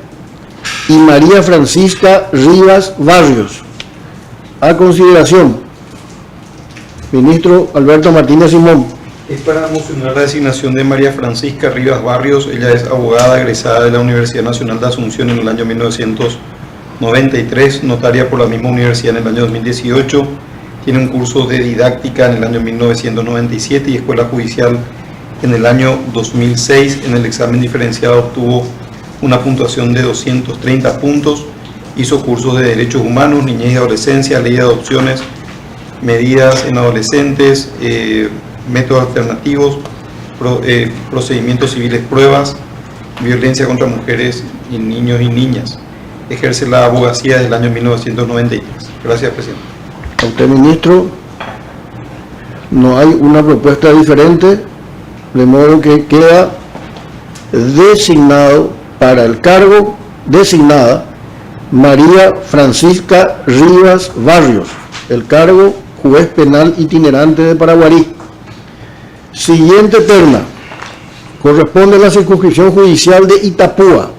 y María Francisca Rivas Barrios. A consideración, ministro Alberto Martínez Simón. Es para mocionar la designación de María Francisca Rivas Barrios. Ella es abogada egresada de la Universidad Nacional de Asunción en el año 1993, notaria por la misma universidad en el año 2018. Tiene un curso de didáctica en el año 1997 y escuela judicial en el año 2006. En el examen diferenciado obtuvo una puntuación de 230 puntos. Hizo cursos de derechos humanos, niñez y adolescencia, ley de adopciones, medidas en adolescentes, métodos alternativos, procedimientos civiles, pruebas, violencia contra mujeres y niños y niñas. Ejerce la abogacía desde el año 1993. Gracias, presidente. A usted, ministro. No hay una propuesta diferente, de modo que queda designado para el cargo, designada María Francisca Rivas Barrios, el cargo juez penal itinerante de Paraguarí. Siguiente terna. Corresponde a la circunscripción judicial de Itapúa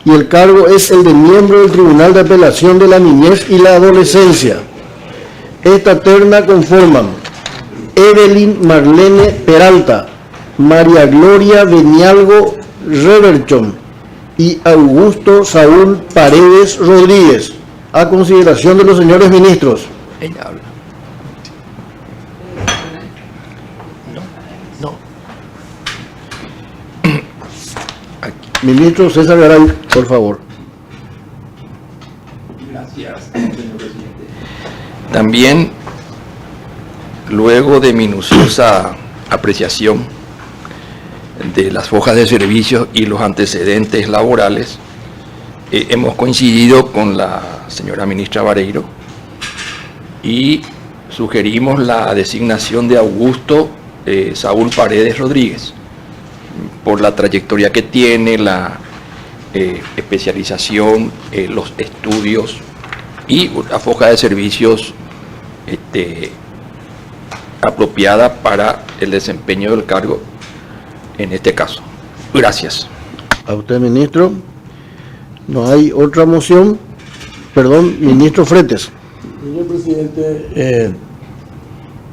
y el cargo es el de miembro del Tribunal de Apelación de la Niñez y la Adolescencia. Esta terna conforman Evelyn Marlene Peralta, María Gloria Benialgo Reverchón, y Augusto Saúl Paredes Rodríguez. A consideración de los señores ministros. Ella habla. No. Ministro César Garay, por favor. Gracias, señor presidente. También, luego de minuciosa apreciación de las hojas de servicios y los antecedentes laborales, hemos coincidido con la señora ministra Vareiro y sugerimos la designación de Augusto Saúl Paredes Rodríguez por la trayectoria que tiene, la especialización, los estudios y la hoja de servicios apropiada para el desempeño del cargo en este caso. Gracias. A usted, ministro. No hay otra moción. Perdón, ministro Fretes. Señor presidente,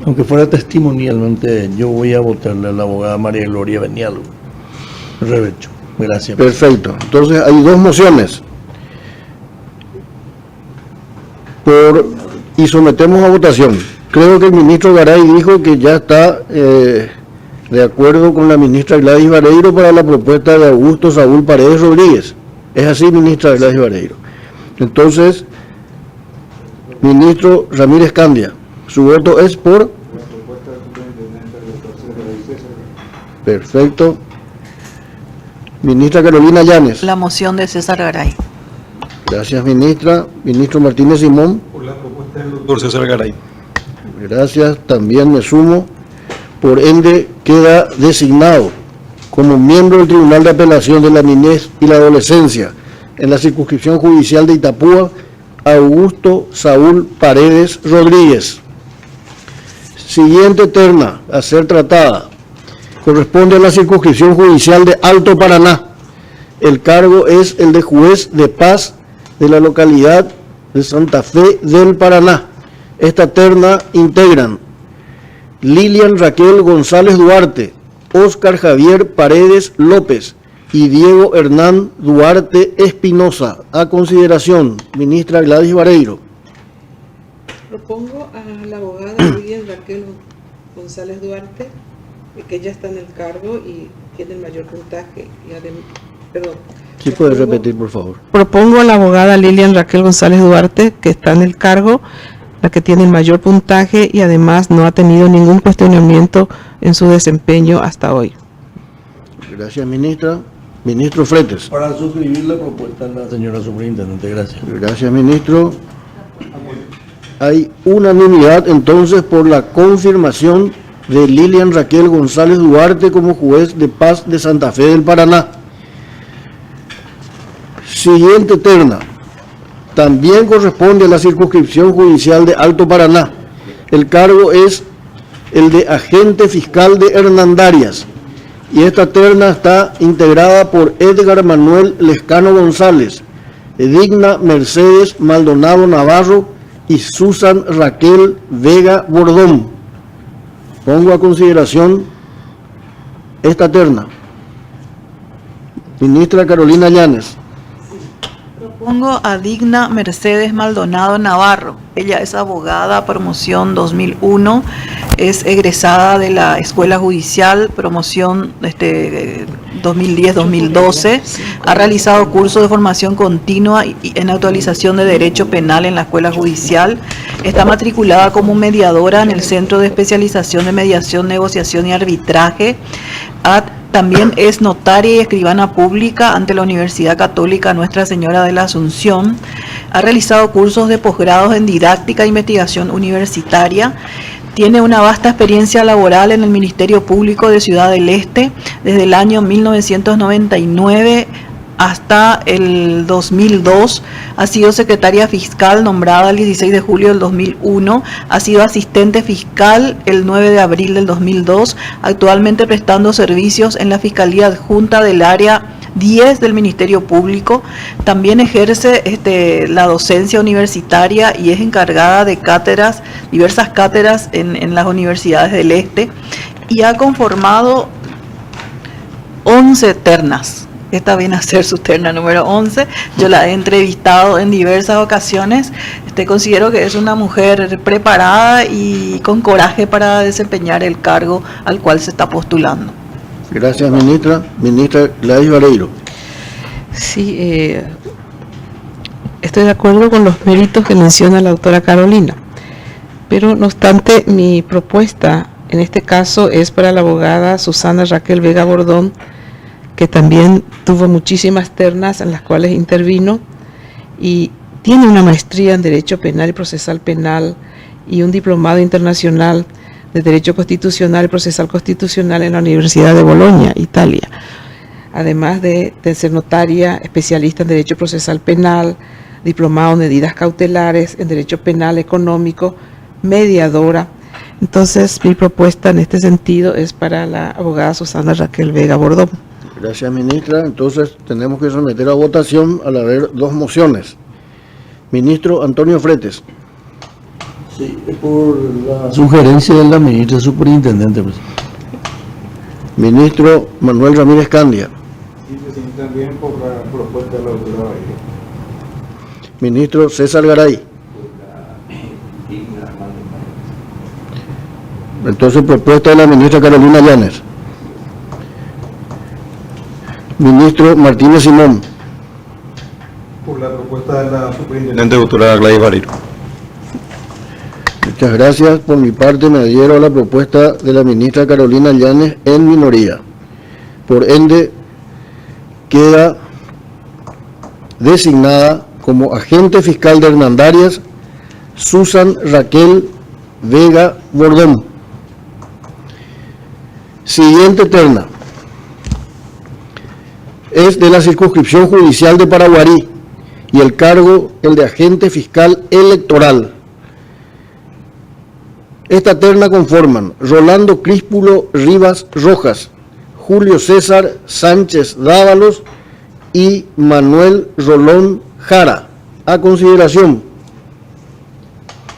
aunque fuera testimonialmente, yo voy a votarle a la abogada María Gloria Benialvo Rebecho. Gracias. Perfecto. Entonces hay dos mociones. Y sometemos a votación. Creo que el ministro Garay dijo que ya está de acuerdo con la ministra Gladys Vareiro para la propuesta de Augusto Saúl Paredes Rodríguez. Es así, ministra Gladys Vareiro. Entonces, ministro Ramírez Candia, su voto es por... Perfecto. Ministra Carolina Llanes. La moción de César Garay. Gracias, ministra. Ministro Martínez Simón. Por la propuesta del doctor César Garay. Gracias, también me sumo. Por ende, queda designado como miembro del Tribunal de Apelación de la Niñez y la Adolescencia en la circunscripción judicial de Itapúa, Augusto Saúl Paredes Rodríguez. Siguiente terna a ser tratada corresponde a la circunscripción judicial de Alto Paraná. El cargo es el de juez de paz de la localidad de Santa Fe del Paraná. Esta terna integran Lilian Raquel González Duarte, Óscar Javier Paredes López y Diego Hernán Duarte Espinosa. A consideración, ministra Gladys Vareiro. Propongo a la abogada Lilian Raquel González Duarte, que ella está en el cargo y tiene el mayor puntaje. ¿Sí puede repetir, por favor? Propongo a la abogada Lilian Raquel González Duarte, que está en el cargo, la que tiene el mayor puntaje y además no ha tenido ningún cuestionamiento en su desempeño hasta hoy. Gracias, ministra. Ministro Fretes. Para suscribir la propuesta de la señora superintendente. Gracias. Gracias, ministro. Hay unanimidad entonces por la confirmación de Lilian Raquel González Duarte como juez de paz de Santa Fe del Paraná. Siguiente terna. También corresponde a la circunscripción judicial de Alto Paraná. El cargo es el de agente fiscal de Hernandarias. Y esta terna está integrada por Edgar Manuel Lescano González, Edigna Mercedes Maldonado Navarro y Susan Raquel Vega Bordón. Pongo a consideración esta terna. Ministra Carolina Llanes. Propongo a Digna Mercedes Maldonado Navarro. Ella es abogada, promoción 2001, es egresada de la Escuela Judicial, promoción 2010-2012, ha realizado cursos de formación continua y en actualización de Derecho Penal en la Escuela Judicial, está matriculada como mediadora en el Centro de Especialización de Mediación, Negociación y Arbitraje, también es notaria y escribana pública ante la Universidad Católica Nuestra Señora de la Asunción. Ha realizado cursos de posgrados en didáctica e investigación universitaria. Tiene una vasta experiencia laboral en el Ministerio Público de Ciudad del Este desde el año 1999 hasta el 2002. Ha sido secretaria fiscal nombrada el 16 de julio del 2001. Ha sido asistente fiscal el 9 de abril del 2002. Actualmente prestando servicios en la Fiscalía Adjunta del Área 10 del Ministerio Público. También ejerce la docencia universitaria y es encargada de cátedras, diversas cátedras en las universidades del Este. Y ha conformado 11 ternas. esta viene a ser su terna número 11. Yo la he entrevistado en diversas ocasiones. Considero que es una mujer preparada y con coraje para desempeñar el cargo al cual se está postulando. Gracias, ministra. Ministra Gladys Vareiro. Sí, estoy de acuerdo con los méritos que menciona la doctora Carolina, pero no obstante mi propuesta en este caso es para la abogada Susana Raquel Vega Bordón, que también tuvo muchísimas ternas en las cuales intervino y tiene una maestría en Derecho Penal y Procesal Penal y un diplomado internacional de Derecho Constitucional y Procesal Constitucional en la Universidad de Bolonia, Italia. Además de ser notaria, especialista en Derecho Procesal Penal, diplomado en medidas cautelares, en Derecho Penal Económico, mediadora. Entonces, mi propuesta en este sentido es para la abogada Susana Raquel Vega Bordón. Gracias, ministra. Entonces, tenemos que someter a votación al haber dos mociones. Ministro Antonio Fretes. Sí, por la sugerencia de la ministra superintendente, presidente. Ministro Manuel Ramírez Candia. Y presidente, también por la propuesta de la doctora Vareiro. Ministro César Garay. Entonces, propuesta de la ministra Carolina Llanes. Ministro Martínez Simón. Por la propuesta de la superintendente doctora Gladys Vareiro. Muchas gracias. Por mi parte me adhiero a la propuesta de la ministra Carolina Llanes en minoría. Por ende, queda designada como agente fiscal de Hernandarias Susan Raquel Vega Bordón. Siguiente terna es de la circunscripción judicial de Paraguarí y el cargo el de agente fiscal electoral. Esta terna conforman Rolando Críspulo Rivas Rojas, Julio César Sánchez Dávalos y Manuel Rolón Jara. A consideración.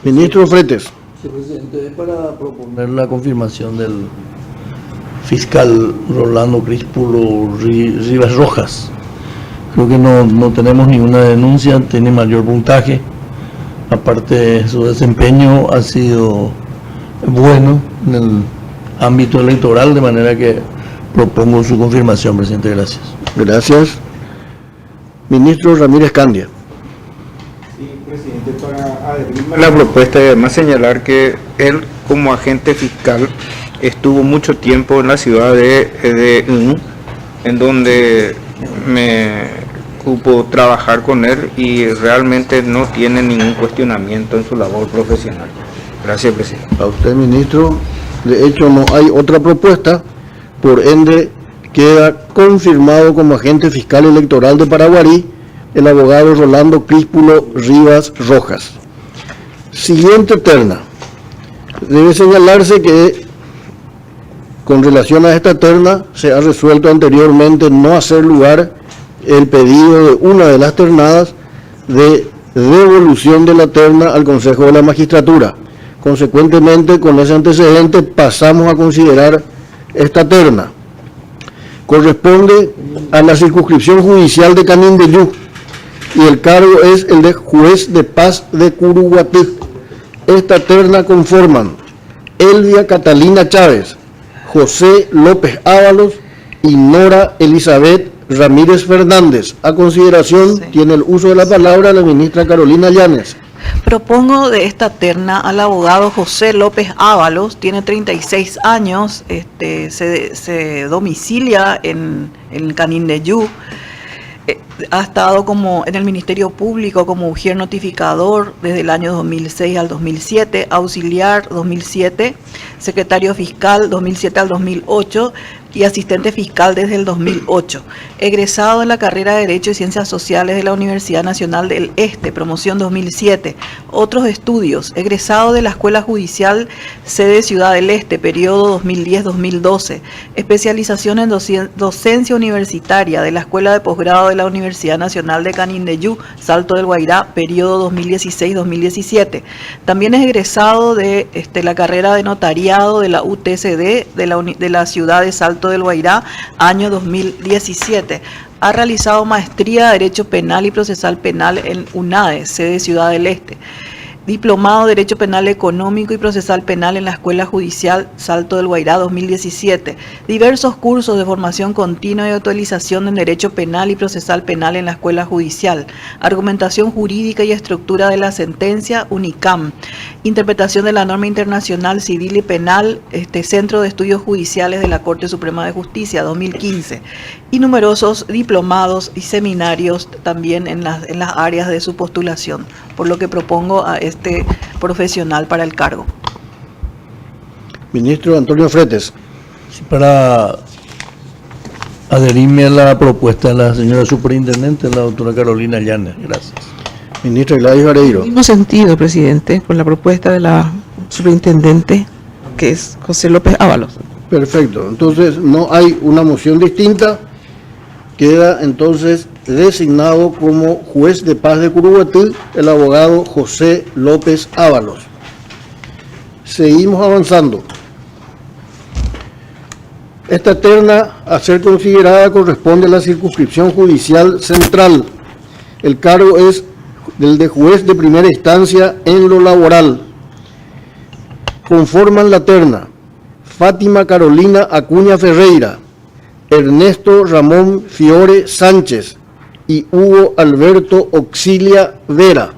Ministro Fretes. Sí, presidente, es para proponer la confirmación del fiscal Rolando Críspulo Rivas Rojas. Creo que no tenemos ninguna denuncia, tiene mayor puntaje. Aparte, su desempeño ha sido bueno en el ámbito electoral, de manera que propongo su confirmación, presidente. Gracias. Gracias. Ministro Ramírez Candia. Sí, presidente, para adherirme a la propuesta y además señalar que él como agente fiscal estuvo mucho tiempo en la ciudad de en donde me cupo trabajar con él y realmente no tiene ningún cuestionamiento en su labor profesional. Gracias, presidente. A usted, ministro. De hecho, no hay otra propuesta, por ende queda confirmado como agente fiscal electoral de Paraguarí el abogado Rolando Críspulo Rivas Rojas. Siguiente terna. Debe señalarse que con relación a esta terna se ha resuelto anteriormente no hacer lugar el pedido de una de las ternadas de devolución de la terna al Consejo de la Magistratura. Consecuentemente, con ese antecedente pasamos a considerar esta terna. Corresponde a la circunscripción judicial de Canindeyú y el cargo es el de juez de paz de Curuguatí. Esta terna conforman Elvia Catalina Chávez, José López Ábalos y Nora Elizabeth Ramírez Fernández. A consideración, tiene el uso de la palabra la ministra Carolina Llanes. Propongo de esta terna al abogado José López Ábalos, tiene 36 años, se domicilia en Canindeyú, ha estado como en el Ministerio Público como ujier notificador desde el año 2006 al 2007, auxiliar 2007, secretario fiscal 2007 al 2008 y asistente fiscal desde el 2008. Egresado de la carrera de Derecho y Ciencias Sociales de la Universidad Nacional del Este, promoción 2007. Otros estudios. Egresado de la Escuela Judicial sede Ciudad del Este, periodo 2010-2012. Especialización en docencia universitaria de la Escuela de Posgrado de la Universidad Nacional de Canindeyú, Salto del Guairá, periodo 2016-2017. También es egresado de la carrera de notariado de la UTCD de la ciudad de Salto Salto del Guairá, año 2017. Ha realizado maestría de Derecho Penal y Procesal Penal en UNADE, sede Ciudad del Este. Diplomado de Derecho Penal Económico y Procesal Penal en la Escuela Judicial Salto del Guairá 2017. Diversos cursos de formación continua y actualización en Derecho Penal y Procesal Penal en la Escuela Judicial. Argumentación jurídica y estructura de la sentencia, UNICAM. Interpretación de la norma internacional civil y penal, Centro de Estudios Judiciales de la Corte Suprema de Justicia 2015. Y numerosos diplomados y seminarios también en las áreas de su postulación, por lo que propongo a este profesional para el cargo. Ministro Antonio Fretes. Sí, para adherirme a la propuesta de la señora superintendente, la doctora Carolina Llanes. Gracias. Ministra Gladys Vareiro. En el mismo sentido, presidente, con la propuesta de la superintendente, que es José López Ábalos. Perfecto. Entonces, no hay una moción distinta. Queda entonces designado como juez de paz de Curuguatí el abogado José López Ábalos. Seguimos avanzando. Esta terna a ser considerada corresponde a la circunscripción judicial central. El cargo es del de juez de primera instancia en lo laboral. Conforman la terna Fátima Carolina Acuña Ferreira, Ernesto Ramón Fiore Sánchez y Hugo Alberto Auxilia Vera.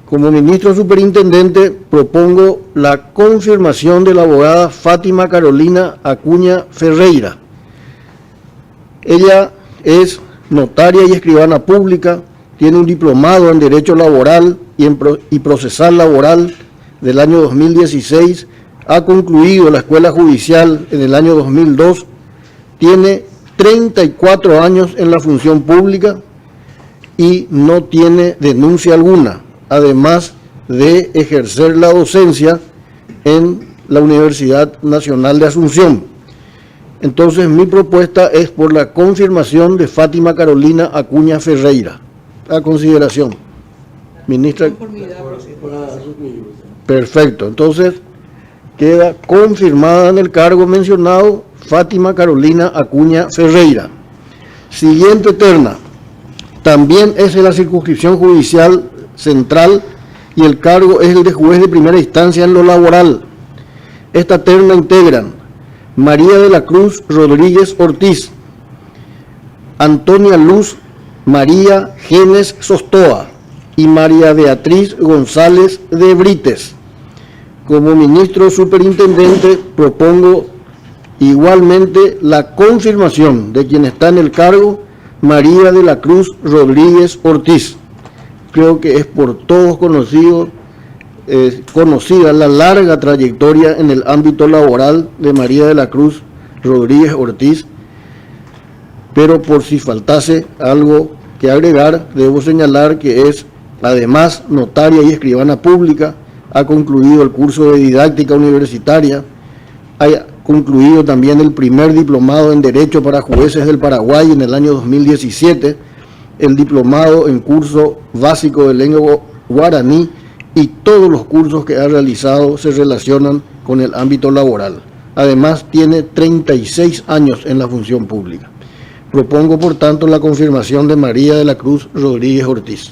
Como ministro superintendente propongo la confirmación de la abogada Fátima Carolina Acuña Ferreira. Ella es notaria y escribana pública, tiene un diplomado en Derecho Laboral y Procesal Laboral del año 2016, ha concluido la Escuela Judicial en el año 2002, tiene 34 años en la función pública y no tiene denuncia alguna, además de ejercer la docencia en la Universidad Nacional de Asunción. Entonces, mi propuesta es por la confirmación de Fátima Carolina Acuña Ferreira. A consideración. Ministra. Perfecto. Entonces, queda confirmada en el cargo mencionado Fátima Carolina Acuña Ferreira. Siguiente terna. También es de la circunscripción judicial central y el cargo es el de juez de primera instancia en lo laboral. Esta terna integran María de la Cruz Rodríguez Ortiz, Antonia Luz María Genes Sostoa y María Beatriz González de Brites. Como ministro superintendente propongo igualmente la confirmación de quien está en el cargo, María de la Cruz Rodríguez Ortiz. Creo que es por todos conocida la larga trayectoria en el ámbito laboral de María de la Cruz Rodríguez Ortiz, pero por si faltase algo que agregar, debo señalar que es además notaria y escribana pública, ha concluido el curso de didáctica universitaria, ha concluido también el primer diplomado en Derecho para Jueces del Paraguay en el año 2017, el diplomado en curso básico de lengua guaraní y todos los cursos que ha realizado se relacionan con el ámbito laboral. Además, tiene 36 años en la función pública. Propongo, por tanto, la confirmación de María de la Cruz Rodríguez Ortiz.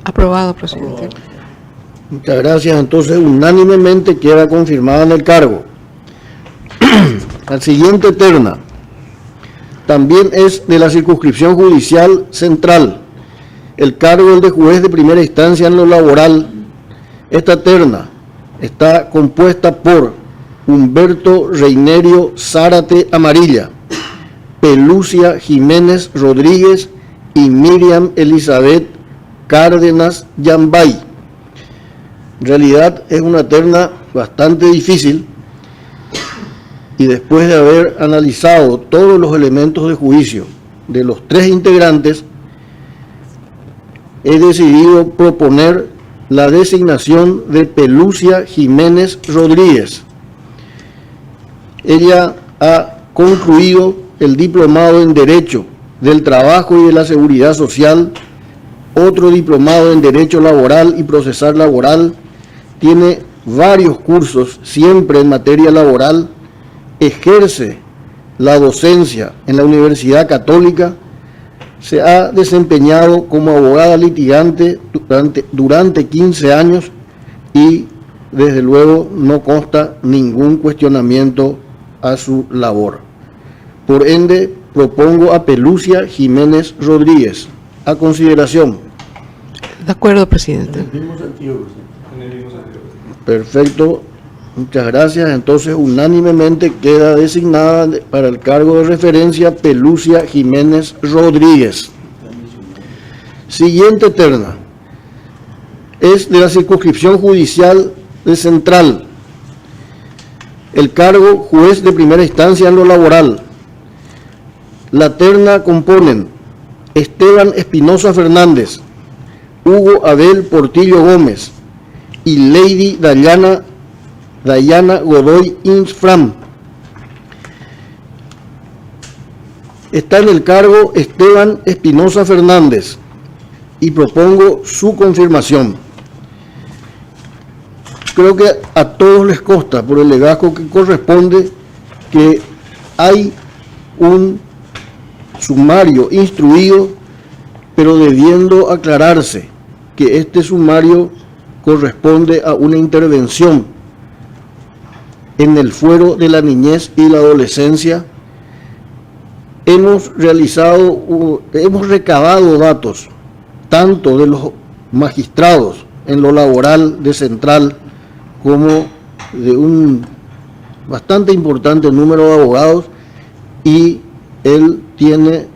Aprobado, presidente. Muchas gracias. Entonces, unánimemente queda confirmada en el cargo. La siguiente terna también es de la circunscripción judicial central. El cargo es de juez de primera instancia en lo laboral. Esta terna está compuesta por Humberto Reinerio Zárate Amarilla, Pelucia Jiménez Rodríguez y Miriam Elizabeth Cárdenas Yambay. En realidad es una terna bastante difícil y después de haber analizado todos los elementos de juicio de los tres integrantes, he decidido proponer la designación de Pelucia Jiménez Rodríguez. Ella ha concluido el diplomado en Derecho del Trabajo y de la Seguridad Social, otro diplomado en Derecho Laboral y Procesal Laboral, tiene varios cursos siempre en materia laboral, ejerce la docencia en la Universidad Católica, se ha desempeñado como abogada litigante durante 15 años y desde luego no consta ningún cuestionamiento a su labor. Por ende, propongo a Pelucia Jiménez Rodríguez. A consideración. De acuerdo, presidente. Perfecto. Muchas gracias. Entonces, unánimemente queda designada para el cargo de referencia Pelucia Jiménez Rodríguez. Siguiente terna. Es de la circunscripción judicial de Central. El cargo juez de primera instancia en lo laboral. La terna componen Esteban Espinosa Fernández, Hugo Abel Portillo Gómez y Lady Dayana Godoy Infram. Está en el cargo Esteban Espinosa Fernández y propongo su confirmación. Creo que a todos les consta por el legajo que corresponde que hay un sumario instruido, pero debiendo aclararse que este sumario corresponde a una intervención en el fuero de la niñez y la adolescencia. Hemos recabado datos tanto de los magistrados en lo laboral de Central como de un bastante importante número de abogados, y él tiene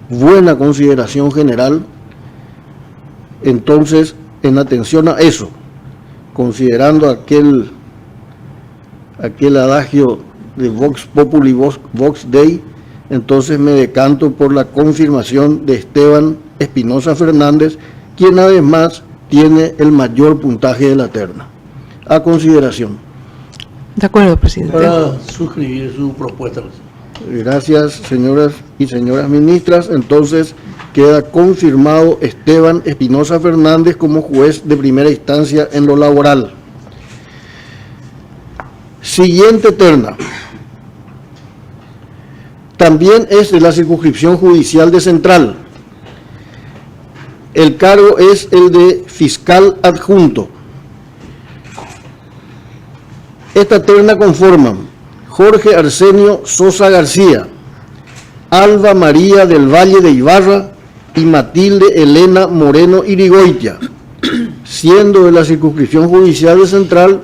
buena consideración general. Entonces, en atención a eso, considerando aquel adagio de Vox Populi, Vox Dei, entonces me decanto por la confirmación de Esteban Espinosa Fernández, quien además tiene el mayor puntaje de la terna. A consideración. De acuerdo, presidente. Para suscribir su propuesta. Gracias, señoras y señoras ministras. Entonces queda confirmado Esteban Espinosa Fernández como juez de primera instancia en lo laboral. Siguiente terna. También es de la circunscripción judicial de Central. El cargo es el de fiscal adjunto. Esta terna conforman Jorge Arsenio Sosa García, Alba María del Valle de Ibarra y Matilde Elena Moreno Irigoitia. Siendo de la circunscripción judicial de Central,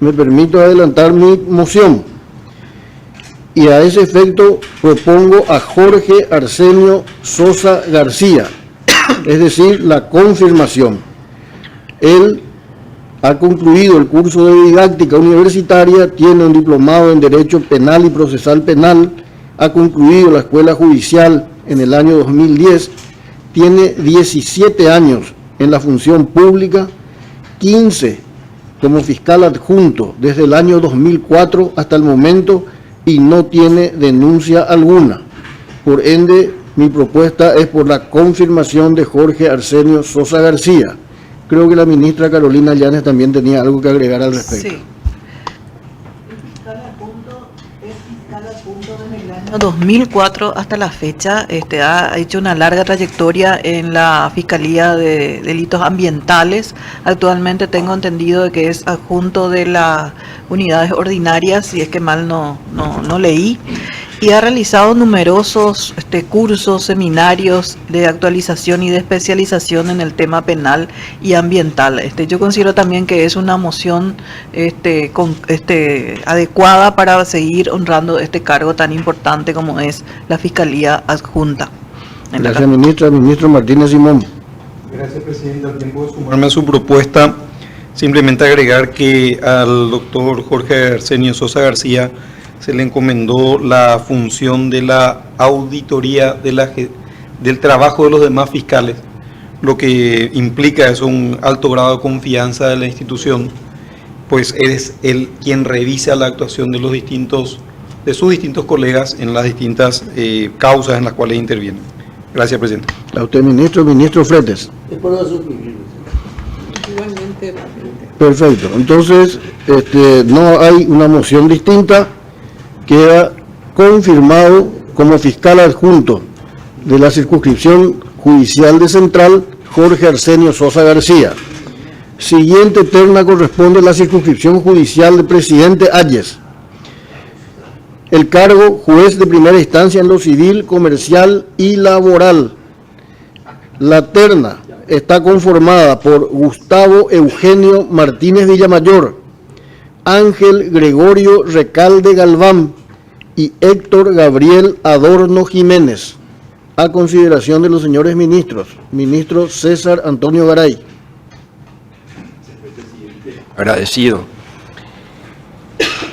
me permito adelantar mi moción. Y a ese efecto propongo a Jorge Arsenio Sosa García, es decir, la confirmación. Él ha concluido el curso de didáctica universitaria, tiene un diplomado en Derecho Penal y Procesal Penal, ha concluido la Escuela Judicial en el año 2010, tiene 17 años en la función pública, 15 como fiscal adjunto desde el año 2004 hasta el momento y no tiene denuncia alguna. Por ende, mi propuesta es por la confirmación de Jorge Arsenio Sosa García. Creo que la ministra Carolina Llanes también tenía algo que agregar al respecto. Sí. El fiscal adjunto desde el año 2004 hasta la fecha ha hecho una larga trayectoria en la Fiscalía de Delitos Ambientales. Actualmente tengo entendido de que es adjunto de las unidades ordinarias, si es que mal no leí. Y ha realizado numerosos cursos, seminarios de actualización y de especialización en el tema penal y ambiental. Yo considero también que es una moción adecuada para seguir honrando este cargo tan importante como es la Fiscalía Adjunta. Gracias, ministra. Ministro Martínez Simón. Gracias, presidente. Al tiempo de sumarme a su propuesta, simplemente agregar que al doctor Jorge Arsenio Sosa García se le encomendó la función de la auditoría del trabajo de los demás fiscales, lo que implica es un alto grado de confianza de la institución, pues es él quien revisa la actuación de sus distintos colegas en las distintas causas en las cuales intervienen. Gracias, presidente. A usted, ministro Fretes. Es para suscribir. Igualmente. Perfecto. Entonces, no hay una moción distinta. queda confirmado como fiscal adjunto de la circunscripción judicial de Central Jorge Arsenio Sosa García. Siguiente terna corresponde a la circunscripción judicial de Presidente Hayes. El cargo juez de primera instancia en lo civil, comercial y laboral. La terna está conformada por Gustavo Eugenio Martínez Villamayor, Ángel Gregorio Recalde Galván y Héctor Gabriel Adorno Jiménez. A consideración de los señores ministros. Ministro César Antonio Garay. Agradecido.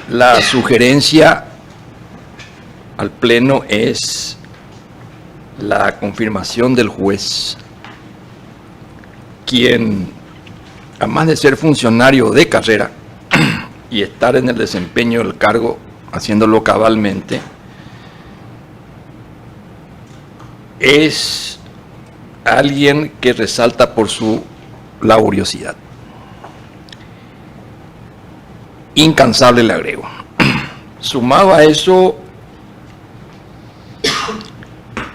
La sugerencia al Pleno es la confirmación del juez, quien, además de ser funcionario de carrera y estar en el desempeño del cargo, haciéndolo cabalmente, es alguien que resalta por su laboriosidad. Incansable, le agrego. Sumado a eso,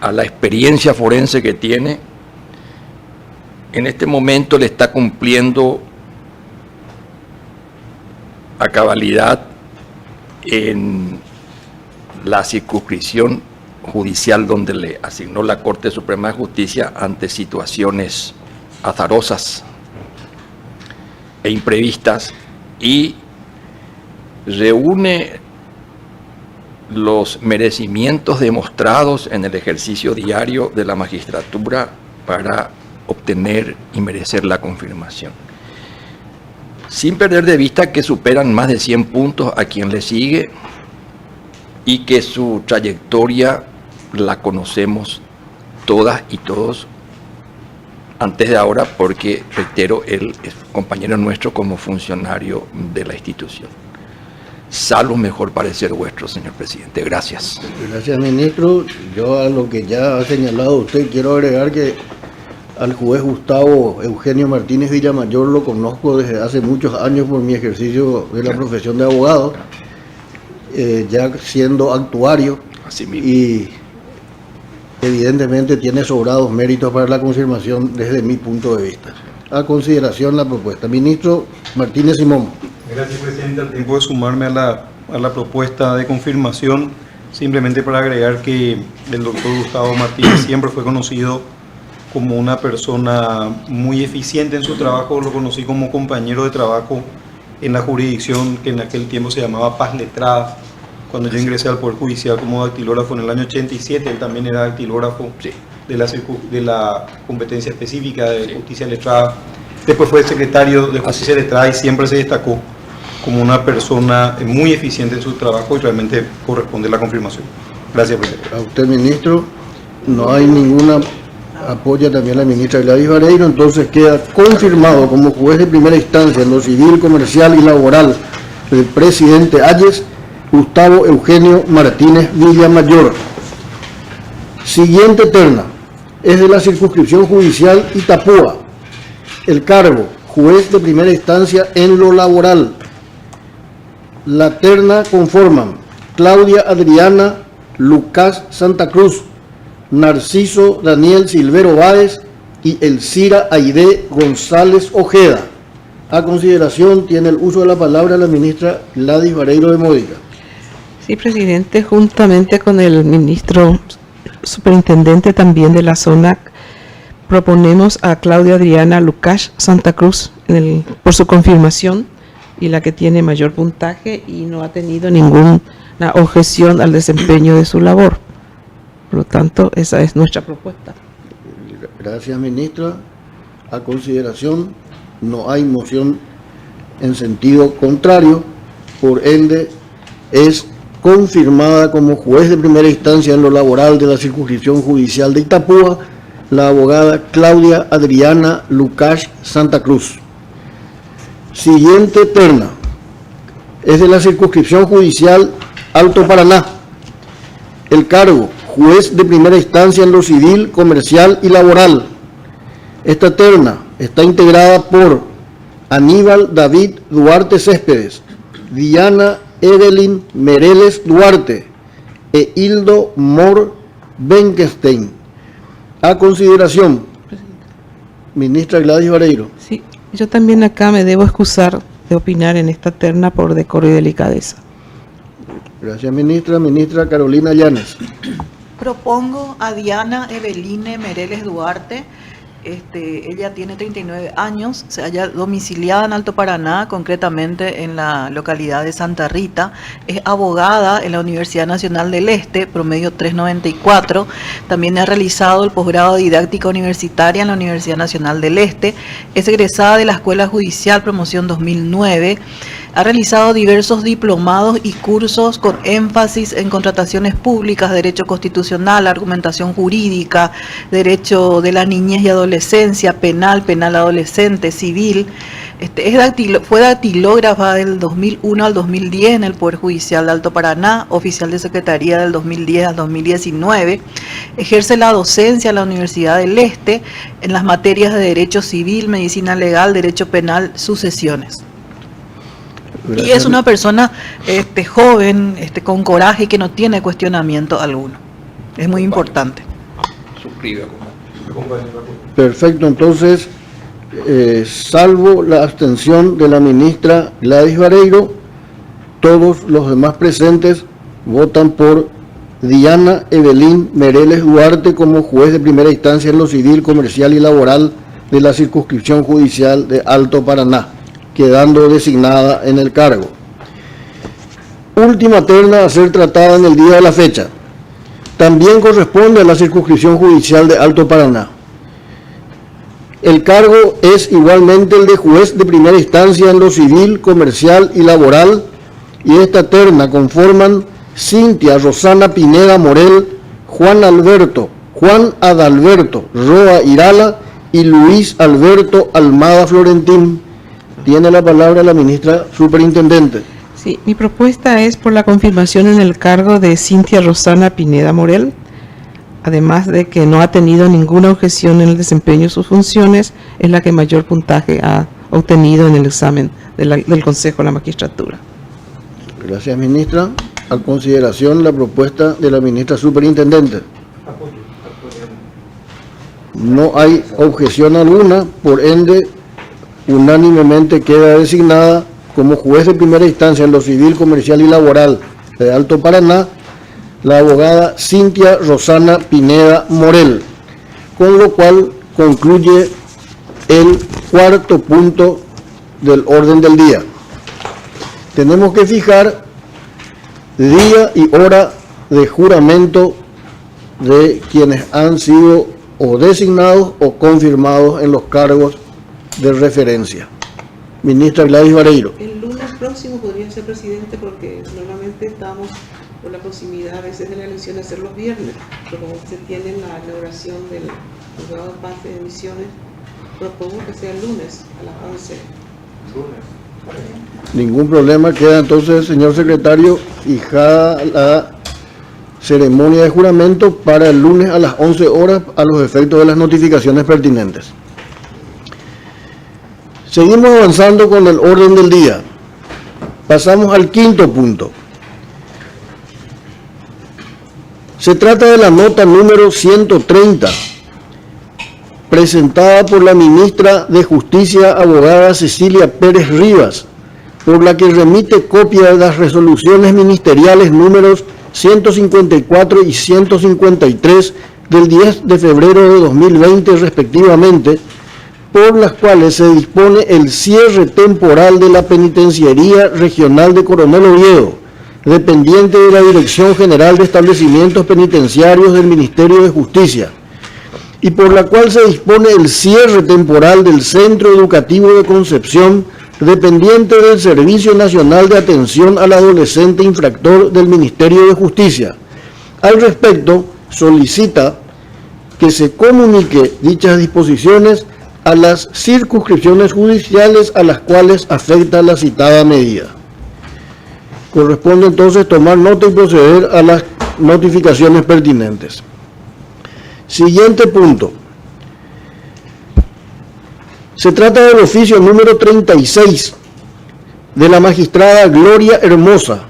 a la experiencia forense que tiene, en este momento le está cumpliendo a cabalidad en la circunscripción judicial donde le asignó la Corte Suprema de Justicia ante situaciones azarosas e imprevistas, y reúne los merecimientos demostrados en el ejercicio diario de la magistratura para obtener y merecer la confirmación. Sin perder de vista que superan más de 100 puntos a quien le sigue y que su trayectoria la conocemos todas y todos antes de ahora, porque, reitero, él es compañero nuestro como funcionario de la institución. Salvo mejor parecer vuestro, señor presidente. Gracias. Gracias, ministro. Yo a lo que ya ha señalado usted, quiero agregar que al juez Gustavo Eugenio Martínez Villamayor lo conozco desde hace muchos años por mi ejercicio de la profesión de abogado, ya siendo actuario, Así mismo. y evidentemente tiene sobrados méritos para la confirmación desde mi punto de vista. A consideración la propuesta. Ministro Martínez Simón. Gracias, presidente. Al tiempo de sumarme a la propuesta de confirmación, simplemente para agregar que el doctor Gustavo Martínez siempre fue conocido como una persona muy eficiente en su trabajo. Lo conocí como compañero de trabajo en la jurisdicción que en aquel tiempo se llamaba Paz Letrada. Cuando yo ingresé al Poder Judicial como dactilógrafo en el año 87, él también era dactilógrafo de la competencia específica de justicia letrada. Después fue secretario de justicia letrada y siempre se destacó como una persona muy eficiente en su trabajo, y realmente corresponde la confirmación. Gracias, presidente. A usted, ministro. No hay ninguna. Apoya también la ministra Gladys Vareiro. Entonces queda confirmado como juez de primera instancia en lo civil, comercial y laboral del presidente Hayes, Gustavo Eugenio Martínez Villamayor. Siguiente terna es de la circunscripción judicial Itapúa. El cargo, juez de primera instancia en lo laboral. La terna conforman Claudia Adriana Lucas Santa Cruz, Narciso Daniel Silvero Báez y Elcira Aide González Ojeda. A consideración tiene el uso de la palabra la ministra Gladys Vareiro de Módica. Sí, presidente, juntamente con el ministro superintendente también de la zona, proponemos a Claudia Adriana Lucas Santa Cruz por su confirmación, y la que tiene mayor puntaje y no ha tenido ninguna objeción al desempeño de su labor. Por lo tanto, esa es nuestra propuesta. Gracias, ministra. A consideración, no hay moción en sentido contrario, por ende es confirmada como juez de primera instancia en lo laboral de la circunscripción judicial de Itapúa la abogada Claudia Adriana Lucas Santa Cruz. Siguiente terna es de la circunscripción judicial Alto Paraná. El cargo, juez de primera instancia en lo civil, comercial y laboral. Esta terna está integrada por Aníbal David Duarte Céspedes, Diana Evelyn Mereles Duarte e Hildo Mor Benkenstein. A consideración, ministra Gladys Vareiro. Sí, yo también acá me debo excusar de opinar en esta terna por decoro y delicadeza. Gracias, ministra. Ministra Carolina Llanes. Propongo a Diana Eveline Mereles Duarte. Ella tiene 39 años, se halla domiciliada en Alto Paraná, concretamente en la localidad de Santa Rita. Es abogada en la Universidad Nacional del Este, promedio 394. También ha realizado el posgrado de didáctica universitaria en la Universidad Nacional del Este. Es egresada de la Escuela Judicial, promoción 2009. Ha realizado diversos diplomados y cursos con énfasis en contrataciones públicas, derecho constitucional, argumentación jurídica, derecho de la niñez y adolescencia, penal, penal adolescente, civil. Fue dactilógrafa del 2001 al 2010 en el Poder Judicial de Alto Paraná, oficial de Secretaría del 2010 al 2019. Ejerce la docencia en la Universidad del Este en las materias de Derecho Civil, Medicina Legal, Derecho Penal, Sucesiones. Y es una persona joven, con coraje y que no tiene cuestionamiento alguno. Es muy importante. Perfecto, entonces, salvo la abstención de la ministra Gladys Vareiro, todos los demás presentes votan por Diana Evelyn Mereles Duarte como juez de primera instancia en lo civil, comercial y laboral de la circunscripción judicial de Alto Paraná, quedando designada en el cargo. Última terna a ser tratada en el día de la fecha. También corresponde a la circunscripción judicial de Alto Paraná. El cargo es igualmente el de juez de primera instancia en lo civil, comercial y laboral, y esta terna conforman Cintia Rosana Pineda Morel, Juan Adalberto Roa Irala y Luis Alberto Almada Florentín. Tiene la palabra la ministra superintendente. Sí, mi propuesta es por la confirmación en el cargo de Cintia Rosana Pineda Morel, además de que no ha tenido ninguna objeción en el desempeño de sus funciones, es la que mayor puntaje ha obtenido en el examen del Consejo de la Magistratura. Gracias, ministra. A consideración la propuesta de la ministra superintendente. No hay objeción alguna, por ende, unánimemente queda designada como juez de primera instancia en lo civil, comercial y laboral de Alto Paraná la abogada Cintia Rosana Pineda Morel, con lo cual concluye el cuarto punto del orden del día. Tenemos que fijar día y hora de juramento de quienes han sido o designados o confirmados en los cargos de referencia. Ministra Gladys Vareiro. El lunes próximo podría ser presidente porque normalmente estamos por la proximidad a veces de la elección de hacer los viernes, pero como se tiene la inauguración del juzgado de paz de Misiones, propongo que sea el lunes a las 11. Ningún problema, queda entonces, señor secretario, fijada la ceremonia de juramento para el lunes a las 11 horas a los efectos de las notificaciones pertinentes. Seguimos avanzando con el orden del día. Pasamos al quinto punto. Se trata de la nota número 130, presentada por la ministra de Justicia, abogada Cecilia Pérez Rivas, por la que remite copia de las resoluciones ministeriales números 154 y 153 del 10 de febrero de 2020 respectivamente, por las cuales se dispone el cierre temporal de la Penitenciaría Regional de Coronel Oviedo, dependiente de la Dirección General de Establecimientos Penitenciarios del Ministerio de Justicia, y por la cual se dispone el cierre temporal del Centro Educativo de Concepción, dependiente del Servicio Nacional de Atención al Adolescente Infractor del Ministerio de Justicia. Al respecto, solicita que se comunique dichas disposiciones a las circunscripciones judiciales a las cuales afecta la citada medida. Corresponde entonces tomar nota y proceder a las notificaciones pertinentes. Siguiente punto. Se trata del oficio número 36 de la magistrada Gloria Hermosa,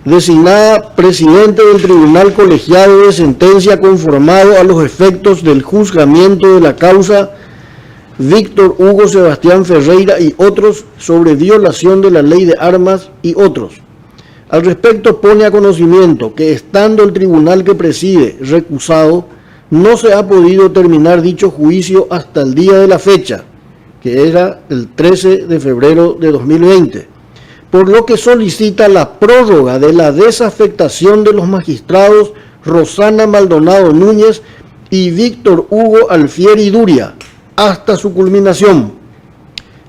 Designada presidente del Tribunal Colegiado de Sentencia conformado a los efectos del juzgamiento de la causa Víctor Hugo Sebastián Ferreira y otros sobre violación de la ley de armas y otros. Al respecto pone a conocimiento que estando el tribunal que preside recusado, no se ha podido terminar dicho juicio hasta el día de la fecha, que era el 13 de febrero de 2020, por lo que solicita la prórroga de la desafectación de los magistrados Rosana Maldonado Núñez y Víctor Hugo Alfieri Duria hasta su culminación.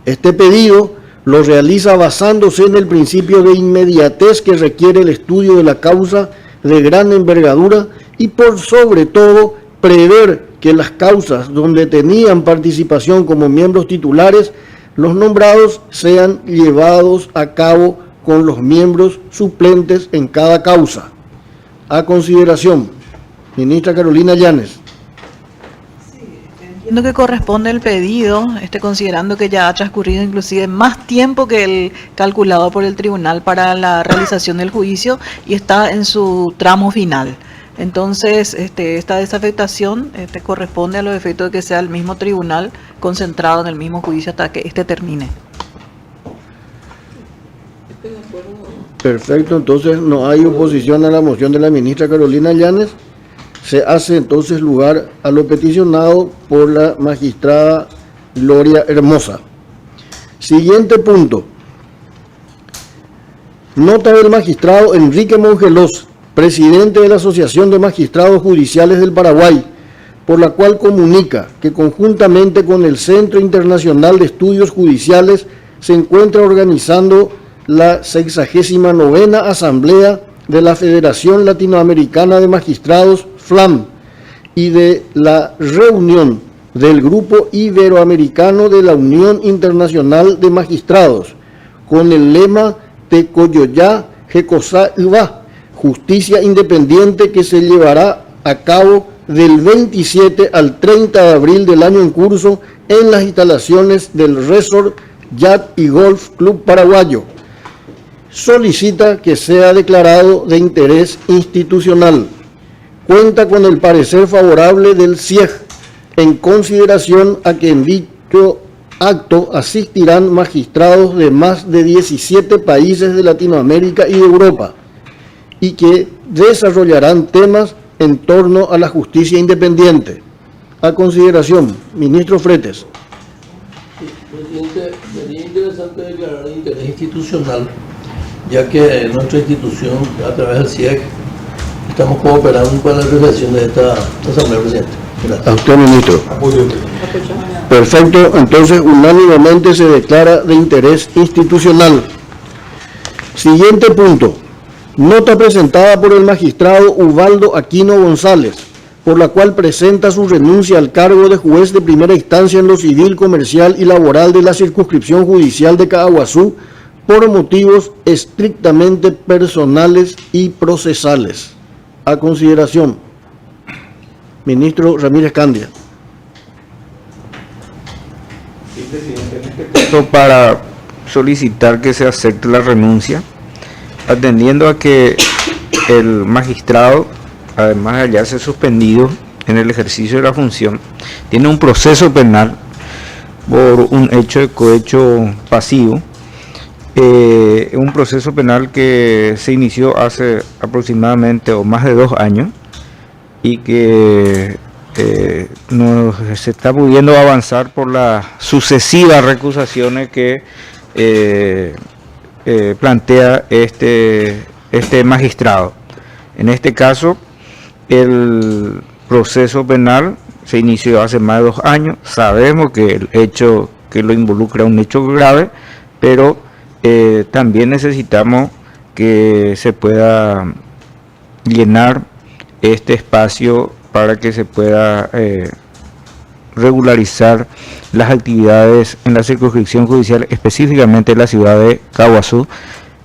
Este pedido lo realiza basándose en el principio de inmediatez que requiere el estudio de la causa de gran envergadura y por sobre todo prever que las causas donde tenían participación como miembros titulares, los nombrados sean llevados a cabo con los miembros suplentes en cada causa. A consideración, ministra Carolina Llanes. Entiendo que corresponde el pedido, considerando que ya ha transcurrido inclusive más tiempo que el calculado por el tribunal para la realización del juicio y está en su tramo final. Entonces, esta desafectación corresponde a los efectos de que sea el mismo tribunal concentrado en el mismo juicio hasta que termine. Perfecto, entonces no hay oposición a la moción de la ministra Carolina Llanes. Se hace entonces lugar a lo peticionado por la magistrada Gloria Hermosa. Siguiente punto. Nota del magistrado Enrique Mongelos, presidente de la Asociación de Magistrados Judiciales del Paraguay, por la cual comunica que conjuntamente con el Centro Internacional de Estudios Judiciales se encuentra organizando la 69ª Asamblea de la Federación Latinoamericana de Magistrados, FLAM, y de la reunión del Grupo Iberoamericano de la Unión Internacional de Magistrados, con el lema Tecoyoyá Jecosá Iba, Justicia Independiente, que se llevará a cabo del 27 al 30 de abril del año en curso en las instalaciones del Resort Yacht y Golf Club Paraguayo. Solicita que sea declarado de interés institucional. Cuenta con el parecer favorable del CIEG en consideración a que en dicho acto asistirán magistrados de más de 17 países de Latinoamérica y de Europa y que desarrollarán temas en torno a la justicia independiente. A consideración, ministro Fretes. Presidente, sería interesante declarar de interés institucional, ya que nuestra institución, a través del CIEG, estamos cooperando para la realización de esta asamblea, presidente. Gracias. A usted, ministro. Perfecto, entonces unánimemente se declara de interés institucional. Siguiente punto. Nota presentada por el magistrado Ubaldo Aquino González, por la cual presenta su renuncia al cargo de juez de primera instancia en lo civil, comercial y laboral de la circunscripción judicial de Caaguazú por motivos estrictamente personales y procesales. A consideración, ministro Ramírez Candia. Sí, presidente, en este caso para solicitar que se acepte la renuncia, atendiendo a que el magistrado, además de hallarse suspendido en el ejercicio de la función, tiene un proceso penal por un hecho de cohecho pasivo, un proceso penal que se inició hace aproximadamente o más de 2 años y que no se está pudiendo avanzar por las sucesivas recusaciones que plantea este magistrado. En este caso, el proceso penal se inició hace más de 2 años. Sabemos que el hecho que lo involucra es un hecho grave, pero también necesitamos que se pueda llenar este espacio para que se pueda regularizar las actividades en la circunscripción judicial, específicamente en la ciudad de Caaguazú,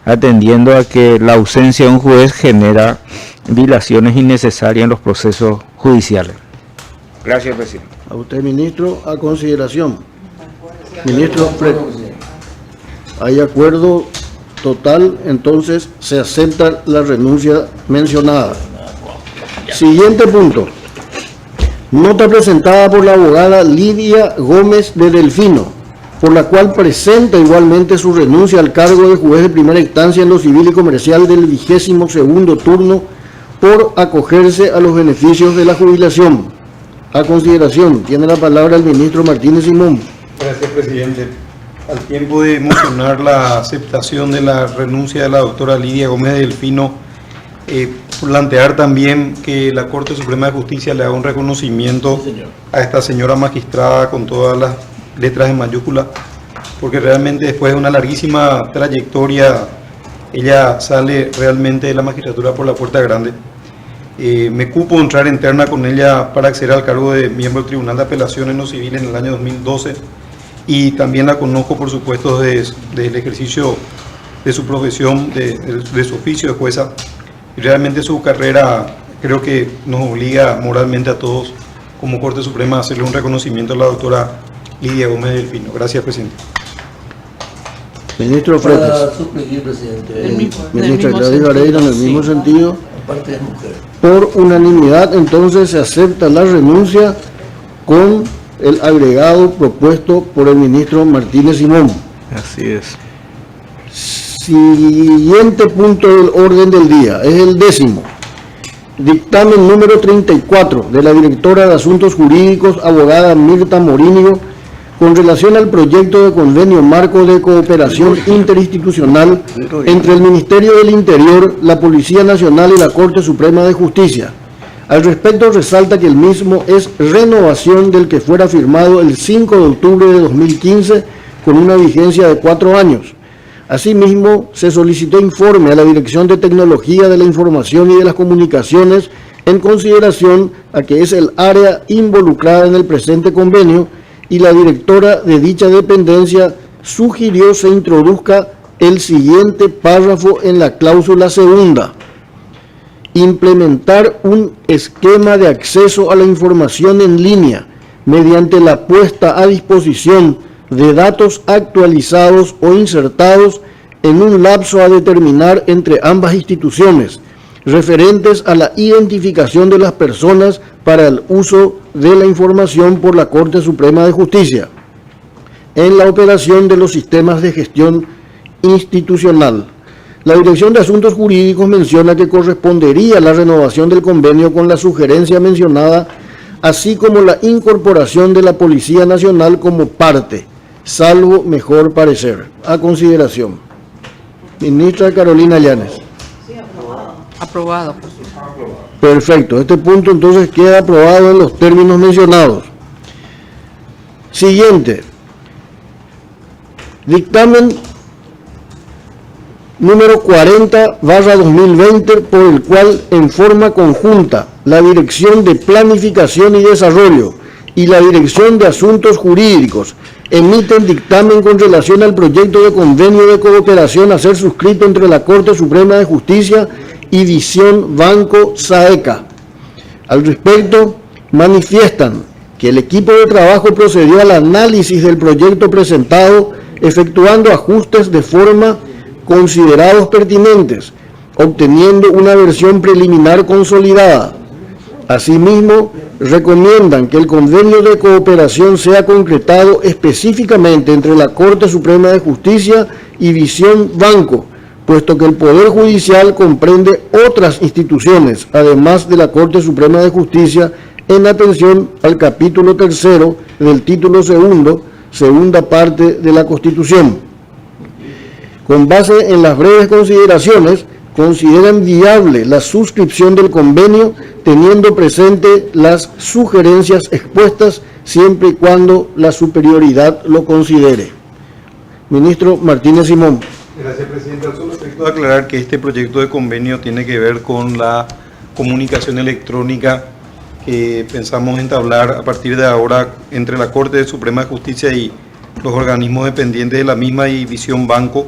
atendiendo a que la ausencia de un juez genera dilaciones innecesarias en los procesos judiciales. Gracias, presidente. A usted, ministro, a consideración. Ministro Fred, hay acuerdo Total, entonces se acepta la renuncia mencionada. Siguiente punto. Nota presentada por la abogada Lidia Gómez de Delfino, por la cual presenta igualmente su renuncia al cargo de juez de primera instancia en lo civil y comercial del 22º turno por acogerse a los beneficios de la jubilación. A consideración, tiene la palabra el ministro Martínez Simón. Gracias, presidente. Al tiempo de mocionar la aceptación de la renuncia de la doctora Lidia Gómez de Delfino, plantear también que la Corte Suprema de Justicia le haga un reconocimiento a esta señora magistrada con todas las letras en mayúscula, porque realmente después de una larguísima trayectoria, ella sale realmente de la magistratura por la puerta grande. Me cupo entrar en terna con ella para acceder al cargo de miembro del Tribunal de Apelación en lo civil en el año 2012, y también la conozco, por supuesto, del ejercicio de su profesión, de su oficio de jueza. Y realmente su carrera creo que nos obliga moralmente a todos como Corte Suprema a hacerle un reconocimiento a la doctora Lidia Gómez Delfino. Gracias, presidente. Ministro Fretes. Para suplir, presidente. Ministra Gladys Vareira, en el mismo sentido. Aparte de mujer. Por unanimidad, entonces se acepta la renuncia con el agregado propuesto por el ministro Martínez Simón. Así es. Siguiente punto del orden del día, es el 10º. Dictamen número 34 de la directora de Asuntos Jurídicos, abogada Mirta Morínigo, con relación al proyecto de convenio marco de cooperación interinstitucional entre el Ministerio del Interior, la Policía Nacional y la Corte Suprema de Justicia. Al respecto, resalta que el mismo es renovación del que fuera firmado el 5 de octubre de 2015 con una vigencia de 4 años. Asimismo, se solicitó informe a la Dirección de Tecnología de la Información y de las Comunicaciones en consideración a que es el área involucrada en el presente convenio, y la directora de dicha dependencia sugirió se introduzca el siguiente párrafo en la cláusula segunda: implementar un esquema de acceso a la información en línea mediante la puesta a disposición de datos actualizados o insertados en un lapso a determinar entre ambas instituciones, referentes a la identificación de las personas para el uso de la información por la Corte Suprema de Justicia, en la operación de los sistemas de gestión institucional. La Dirección de Asuntos Jurídicos menciona que correspondería la renovación del convenio con la sugerencia mencionada, así como la incorporación de la Policía Nacional como parte, salvo mejor parecer. A consideración. Ministra Carolina Llanes. Aprobado. Perfecto. Este punto entonces queda aprobado en los términos mencionados. Siguiente. Dictamen número 40/2020, por el cual en forma conjunta la Dirección de Planificación y Desarrollo y la Dirección de Asuntos Jurídicos emiten dictamen con relación al proyecto de convenio de cooperación a ser suscrito entre la Corte Suprema de Justicia y Visión Banco SAECA. Al respecto, manifiestan que el equipo de trabajo procedió al análisis del proyecto presentado, efectuando ajustes de forma considerados pertinentes, obteniendo una versión preliminar consolidada. Asimismo, recomiendan que el convenio de cooperación sea concretado específicamente entre la Corte Suprema de Justicia y Visión Banco, puesto que el Poder Judicial comprende otras instituciones, además de la Corte Suprema de Justicia, en atención al capítulo 3 del título 2, segunda parte de la Constitución. Con base en las breves consideraciones, consideran viable la suscripción del convenio, teniendo presente las sugerencias expuestas, siempre y cuando la superioridad lo considere. Ministro Martínez Simón. Gracias, presidente. Al solo efecto de aclarar que este proyecto de convenio tiene que ver con la comunicación electrónica que pensamos entablar a partir de ahora entre la Corte Suprema de Justicia y los organismos dependientes de la misma y Visión Banco.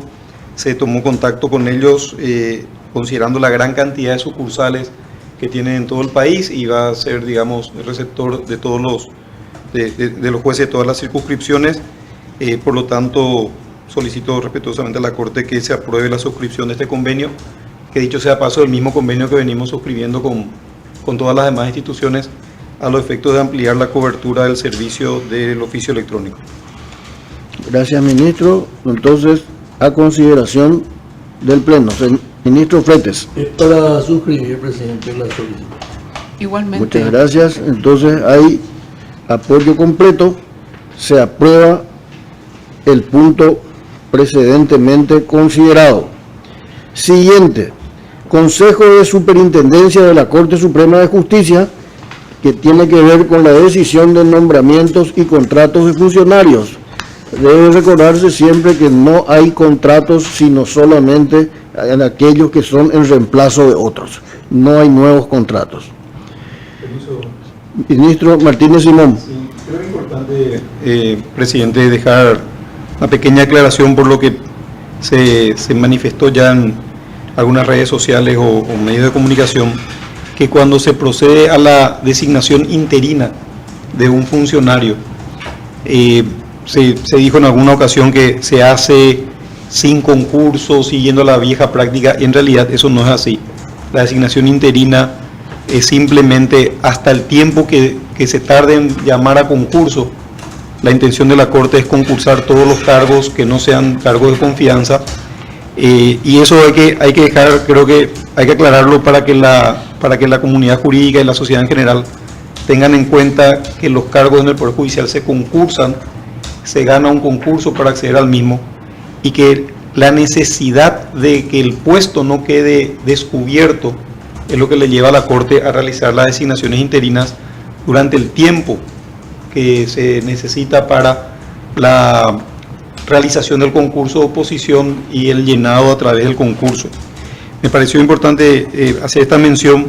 Se tomó contacto con ellos considerando la gran cantidad de sucursales que tienen en todo el país, y va a ser, digamos, el receptor de todos los de los jueces de todas las circunscripciones. Por lo tanto, solicito respetuosamente a la Corte que se apruebe la suscripción de este convenio, que dicho sea paso, el mismo convenio que venimos suscribiendo con todas las demás instituciones a los efectos de ampliar la cobertura del servicio del oficio electrónico. Gracias, ministro. Entonces, a consideración del Pleno. Ministro Freites. Es para suscribir, presidente, la solicitud. Igualmente. Muchas gracias. Entonces, hay apoyo completo. Se aprueba el punto precedentemente considerado. Siguiente. Consejo de Superintendencia de la Corte Suprema de Justicia, que tiene que ver con la decisión de nombramientos y contratos de funcionarios. Debe recordarse siempre que no hay contratos, sino solamente en aquellos que son en reemplazo de otros. No hay nuevos contratos. Ministro Martínez Simón. Sí, creo que es importante, presidente, dejar una pequeña aclaración por lo que se manifestó ya en algunas redes sociales o medios de comunicación, que cuando se procede a la designación interina de un funcionario, se dijo en alguna ocasión que se hace sin concurso, siguiendo la vieja práctica. En realidad eso no es así. La designación interina es simplemente hasta el tiempo que se tarde en llamar a concurso. La intención de la Corte es concursar todos los cargos que no sean cargos de confianza, y eso hay que dejar, creo que hay que aclararlo para que la comunidad jurídica y la sociedad en general tengan en cuenta que los cargos en el Poder Judicial se concursan, se gana un concurso para acceder al mismo, y que la necesidad de que el puesto no quede descubierto es lo que le lleva a la Corte a realizar las designaciones interinas durante el tiempo que se necesita para la realización del concurso de oposición y el llenado a través del concurso. Me pareció importante hacer esta mención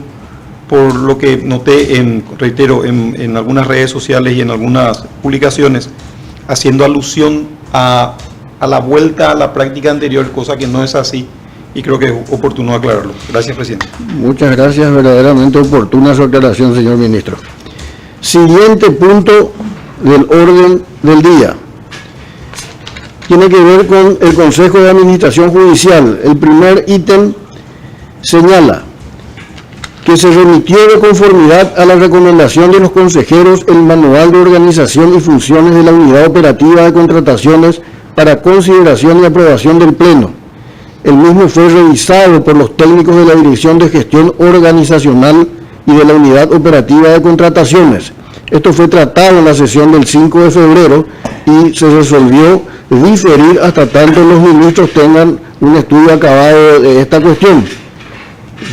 por lo que noté, reitero, en algunas redes sociales y en algunas publicaciones, haciendo alusión a la vuelta a la práctica anterior, cosa que no es así, y creo que es oportuno aclararlo. Gracias, presidente. Muchas gracias, verdaderamente oportuna su aclaración, señor ministro. Siguiente punto del orden del día. Tiene que ver con el Consejo de Administración Judicial. El primer ítem señala que se remitió de conformidad a la recomendación de los consejeros el Manual de Organización y Funciones de la Unidad Operativa de Contrataciones para consideración y aprobación del Pleno. El mismo fue revisado por los técnicos de la Dirección de Gestión Organizacional y de la Unidad Operativa de Contrataciones. Esto fue tratado en la sesión del 5 de febrero y se resolvió diferir hasta tanto los ministros tengan un estudio acabado de esta cuestión.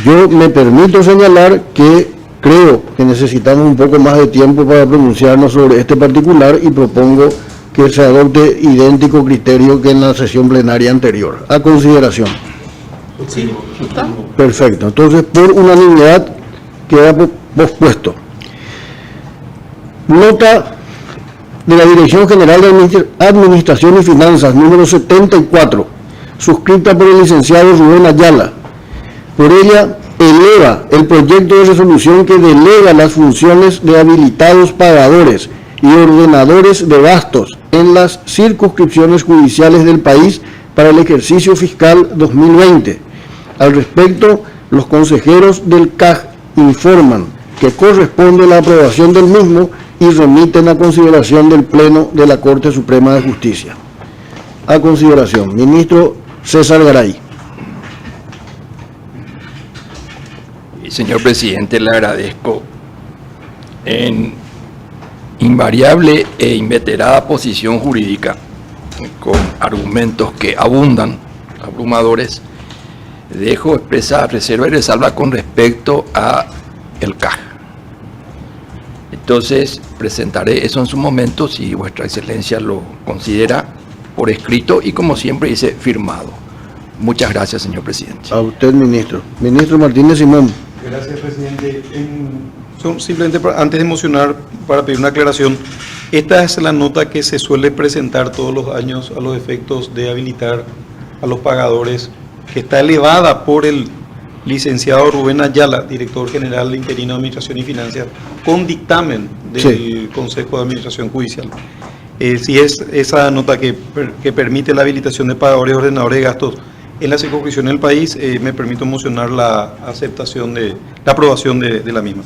Yo me permito señalar que creo que necesitamos un poco más de tiempo para pronunciarnos sobre este particular y propongo que se adopte idéntico criterio que en la sesión plenaria anterior. A consideración. Sí, ¿está? Perfecto. Entonces, por unanimidad queda pospuesto. Nota de la Dirección General de Administración y Finanzas, número 74, suscrita por el licenciado Rubén Ayala. Por ella, eleva el proyecto de resolución que delega las funciones de habilitados pagadores y ordenadores de gastos en las circunscripciones judiciales del país para el ejercicio fiscal 2020. Al respecto, los consejeros del CAJ informan que corresponde la aprobación del mismo y remiten a consideración del Pleno de la Corte Suprema de Justicia. A consideración, ministro César Garay. Señor presidente, le agradezco en invariable e inveterada posición jurídica, con argumentos que abundan, abrumadores. Dejo expresar reserva y resalva con respecto a el CAJ. Entonces, presentaré eso en su momento, si vuestra excelencia lo considera, por escrito y, como siempre, dice firmado. Muchas gracias, señor presidente. A usted, ministro. Ministro Martínez Simón. Gracias, presidente. Simplemente antes de mocionar, para pedir una aclaración, esta es la nota que se suele presentar todos los años a los efectos de habilitar a los pagadores, que está elevada por el licenciado Rubén Ayala, director general interino de Administración y Finanzas, con dictamen del Consejo de Administración Judicial. Si es esa nota que permite la habilitación de pagadores y ordenadores de gastos en la circunscripción del país, me permito mocionar la aprobación de la misma.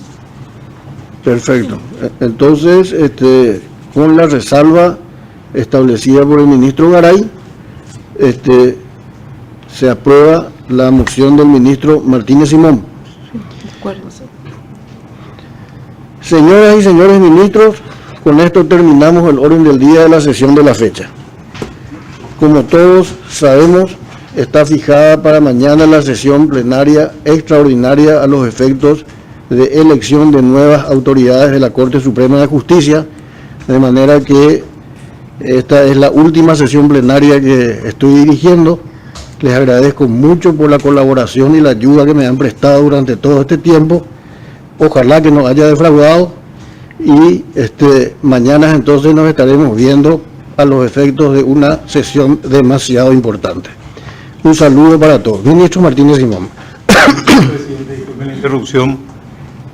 Perfecto. Entonces, con la resalva establecida por el ministro Garay, se aprueba la moción del ministro Martínez Simón. Señoras y señores ministros, con esto terminamos el orden del día de la sesión de la fecha. Como todos sabemos, está fijada para mañana la sesión plenaria extraordinaria a los efectos de elección de nuevas autoridades de la Corte Suprema de Justicia, de manera que esta es la última sesión plenaria que estoy dirigiendo. Les agradezco mucho por la colaboración y la ayuda que me han prestado durante todo este tiempo. Ojalá que nos haya defraudado y mañana entonces nos estaremos viendo a los efectos de una sesión demasiado importante. Un saludo para todos. Ministro Martínez Simón. Presidente, disculpe la interrupción.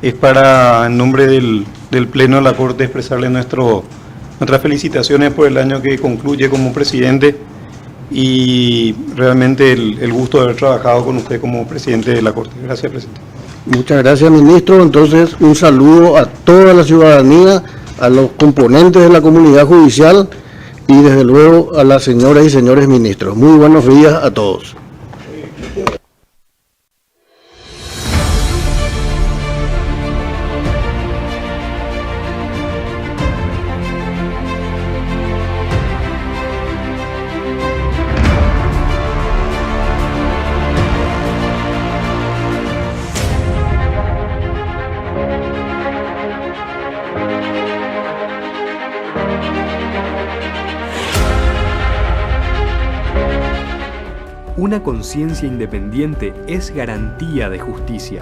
Es para, en nombre del Pleno de la Corte, expresarle nuestras felicitaciones por el año que concluye como presidente y realmente el gusto de haber trabajado con usted como presidente de la Corte. Gracias, presidente. Muchas gracias, ministro. Entonces, un saludo a toda la ciudadanía, a los componentes de la comunidad judicial y desde luego a las señoras y señores ministros. Muy buenos días a todos. Una conciencia independiente es garantía de justicia.